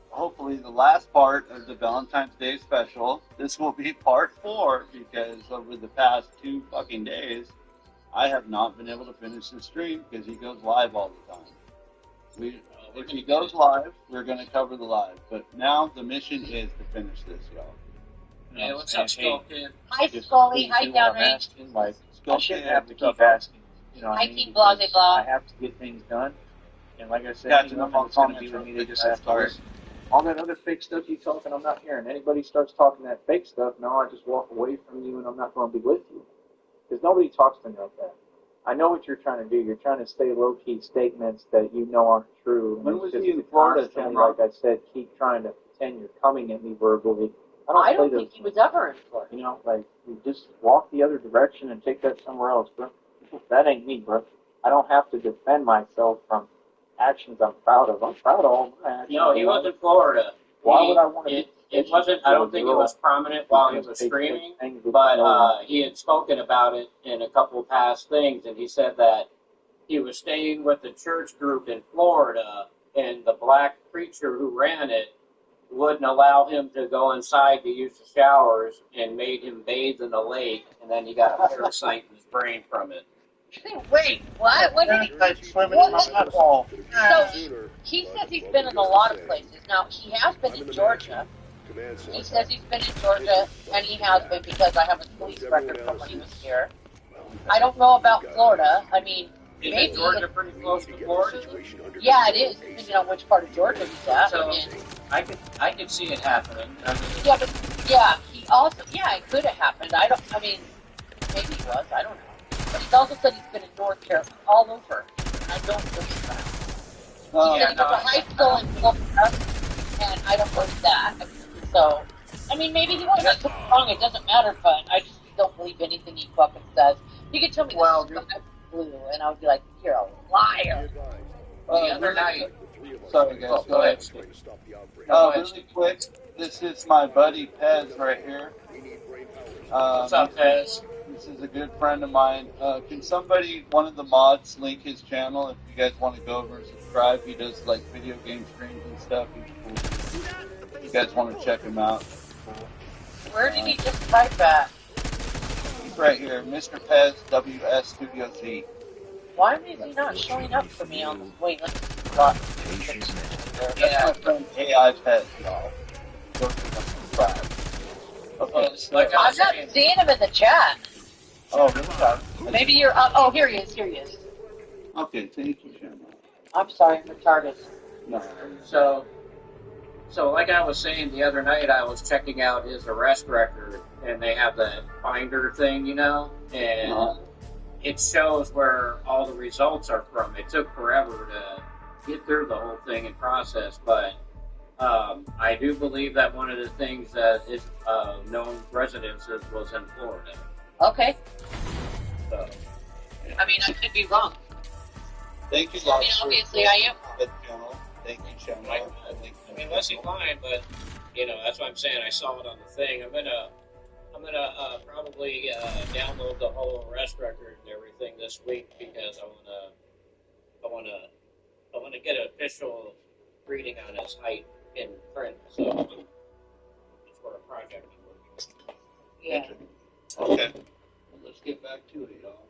Speaker 9: hopefully the last part of the Valentine's Day special. This will be part 4 because over the past 2 fucking days, I have not been able to finish the stream because he goes live all the time. If he goes live, we're going to cover the live. But now the mission is to finish this, y'all.
Speaker 10: Hey, what's up, Skull Kid?
Speaker 11: Hi, Scully. Hi, Downrange.
Speaker 12: Like,
Speaker 9: Skull
Speaker 12: I shouldn't
Speaker 9: Kid,
Speaker 12: have to
Speaker 9: what's up,
Speaker 12: keep asking. You know what
Speaker 11: Hi,
Speaker 12: I mean?
Speaker 11: King Blase
Speaker 12: Because
Speaker 11: Blah.
Speaker 12: I have to get things done. And like I said,
Speaker 9: Gotcha,
Speaker 12: anyone
Speaker 9: no
Speaker 12: that's going to
Speaker 9: problem.
Speaker 12: be with me, they just have to listen. All that other fake stuff you talking, I'm not hearing. Anybody starts talking that fake stuff, no, I just walk away from you and I'm not going to be with you. Because nobody talks to me like that. I know what you're trying to do. You're trying to say low-key statements that you know aren't true. And
Speaker 9: When
Speaker 12: it's
Speaker 9: was
Speaker 12: just
Speaker 9: he in Florida,
Speaker 12: constantly,
Speaker 9: John?
Speaker 12: like I said, keep trying to pretend you're coming at me verbally.
Speaker 11: I don't
Speaker 12: play
Speaker 11: think
Speaker 12: those
Speaker 11: he was ever in Florida.
Speaker 12: You know, like, you just walk the other direction and take that somewhere else, bro. That ain't me, bro. I don't have to defend myself from actions I'm proud of. I'm proud of all my actions.
Speaker 10: No, he was in Florida.
Speaker 12: Why would I want to be...
Speaker 10: It wasn't, I don't think it was prominent while he was streaming, but he had spoken about it in a couple of past things, and he said that he was staying with the church group in Florida, and the black preacher who ran it wouldn't allow him to go inside to use the showers and made him bathe in the lake, and then he got a parasite in his brain from it.
Speaker 11: Wait, what? What did he? So he says he's been in a lot of places. Now he has been in Georgia. He says he's been in Georgia, and he has been because I have a police record from when he was here. I don't know about Florida. I mean, maybe
Speaker 10: Georgia pretty close to Florida.
Speaker 11: Yeah, it is, depending on which part of Georgia he's at.
Speaker 10: So I could see it happening. I mean,
Speaker 11: yeah, but yeah, he also it could have happened. I mean, maybe he was. I don't know. But he's also said he's been in North Carolina, all over. I don't believe that. He said he went to high school in Florida, and I don't believe that. So, I mean, maybe he was. I could be wrong. It doesn't matter, but I just don't believe anything he fucking says. You could tell me the sky blue, and I would be like, you're a liar.
Speaker 10: The other night.
Speaker 9: Sorry, guys. Go ahead. Really quick, this is my buddy Pez right here.
Speaker 10: What's up, Pez?
Speaker 9: This is a good friend of mine. Can somebody, one of the mods, link his channel if you guys want to go over and subscribe? He does like video game streams and stuff. He's cool. If you guys want to check him out.
Speaker 11: Where did he just type at?
Speaker 9: He's right here, Mr. Pez WS Studio Z.
Speaker 11: Why is he not showing up for me on? Wait, let's stop.
Speaker 9: Yeah, from AI Pez, y'all. Go to the subscribe. Okay,
Speaker 11: I'm not seeing him in the chat.
Speaker 9: Oh, really?
Speaker 11: Maybe you're up. Oh, here he is. Here he is.
Speaker 9: Okay, thank you, Shannon.
Speaker 11: I'm sorry, I'm retarded.
Speaker 9: No.
Speaker 10: So like I was saying the other night, I was checking out his arrest record, and they have the finder thing, you know, and it shows where all the results are from. It took forever to get through the whole thing and process, but I do believe that one of the things that is known residences was in Florida.
Speaker 11: Okay.
Speaker 10: So,
Speaker 11: I mean, I could be wrong.
Speaker 9: Thank you,
Speaker 11: I mean, obviously I am.
Speaker 9: Thank you, Shannon.
Speaker 10: I mean, Leslie fine, but you know that's what I'm saying. I saw it on the thing. I'm gonna probably download the whole arrest record and everything this week because I wanna get an official reading on his height in print. So it's for a project I'm working on.
Speaker 11: Yeah.
Speaker 9: Okay. Well, let's get back to it, y'all.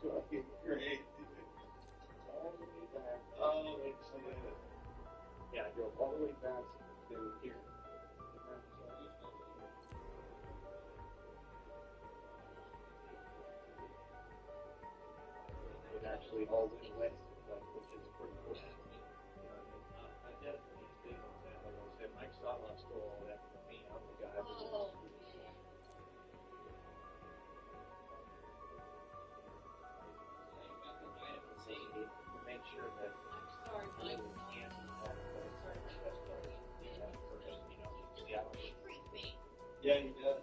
Speaker 9: fucking crazy. All the way back. Oh, it's yeah, I drove all the way back to here. It actually all went west, like, which is pretty cool. You know what I mean? I definitely think that, like I said, Mike Sala stole all that from me. I'm the guy who to make sure that
Speaker 11: I'm sorry, Mike.
Speaker 9: Yeah, he does.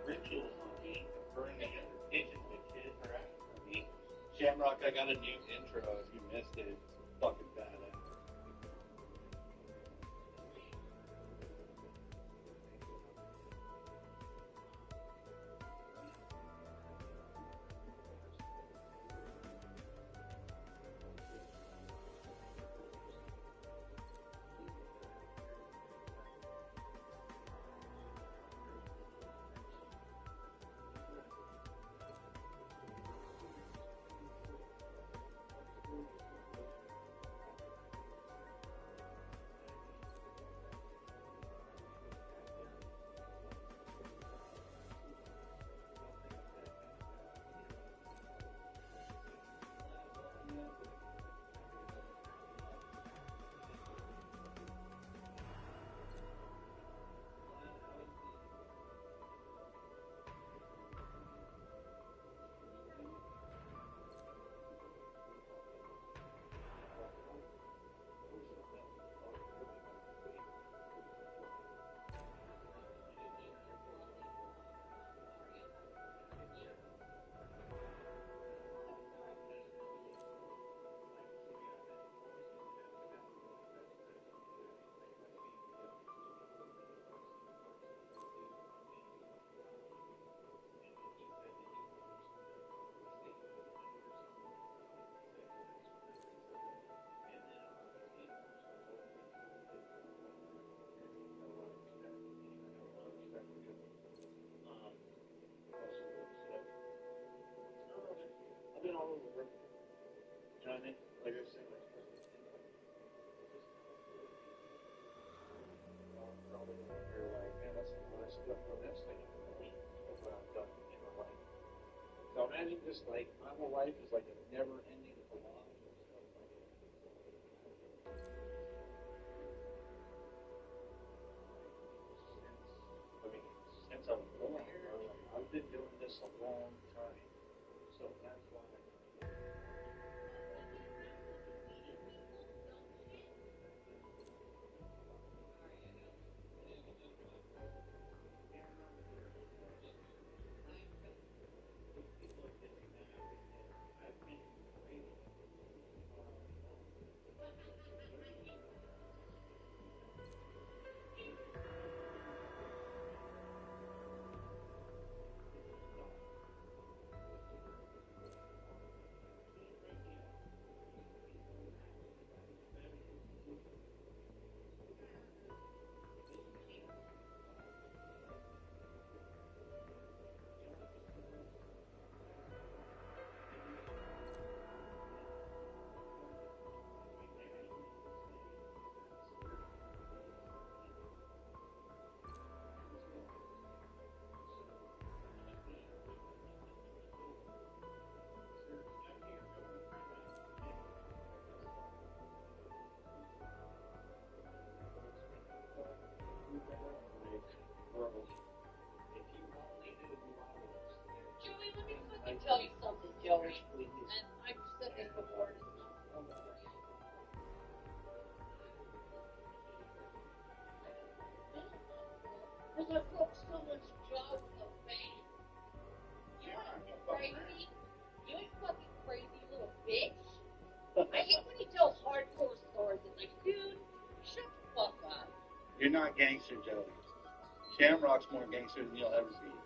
Speaker 9: Rituals on me, referring to other pigeons with kids are after me. Shamrock, I got a new intro. If you missed it, it's fucking badass. I've been all over the world. You know what I mean? Like I said, probably you're like, man, that's a lot of stuff on that thing. That's what I've done in my life. So imagine just like my whole life is like a never-ending collage of stuff like that. Since I was born, I've been doing this a long time. So that's why.
Speaker 11: Joey, let me fucking tell you something, Joey. And I've said this before, and it's not for you. Because I've got so much job with the fame. You ain't crazy. You ain't fucking crazy, you little bitch. I hate when he tells hardcore stories. It's like, dude, shut the fuck up.
Speaker 9: You're not gangster, Joey. Shamrock's more gangster than you'll ever be.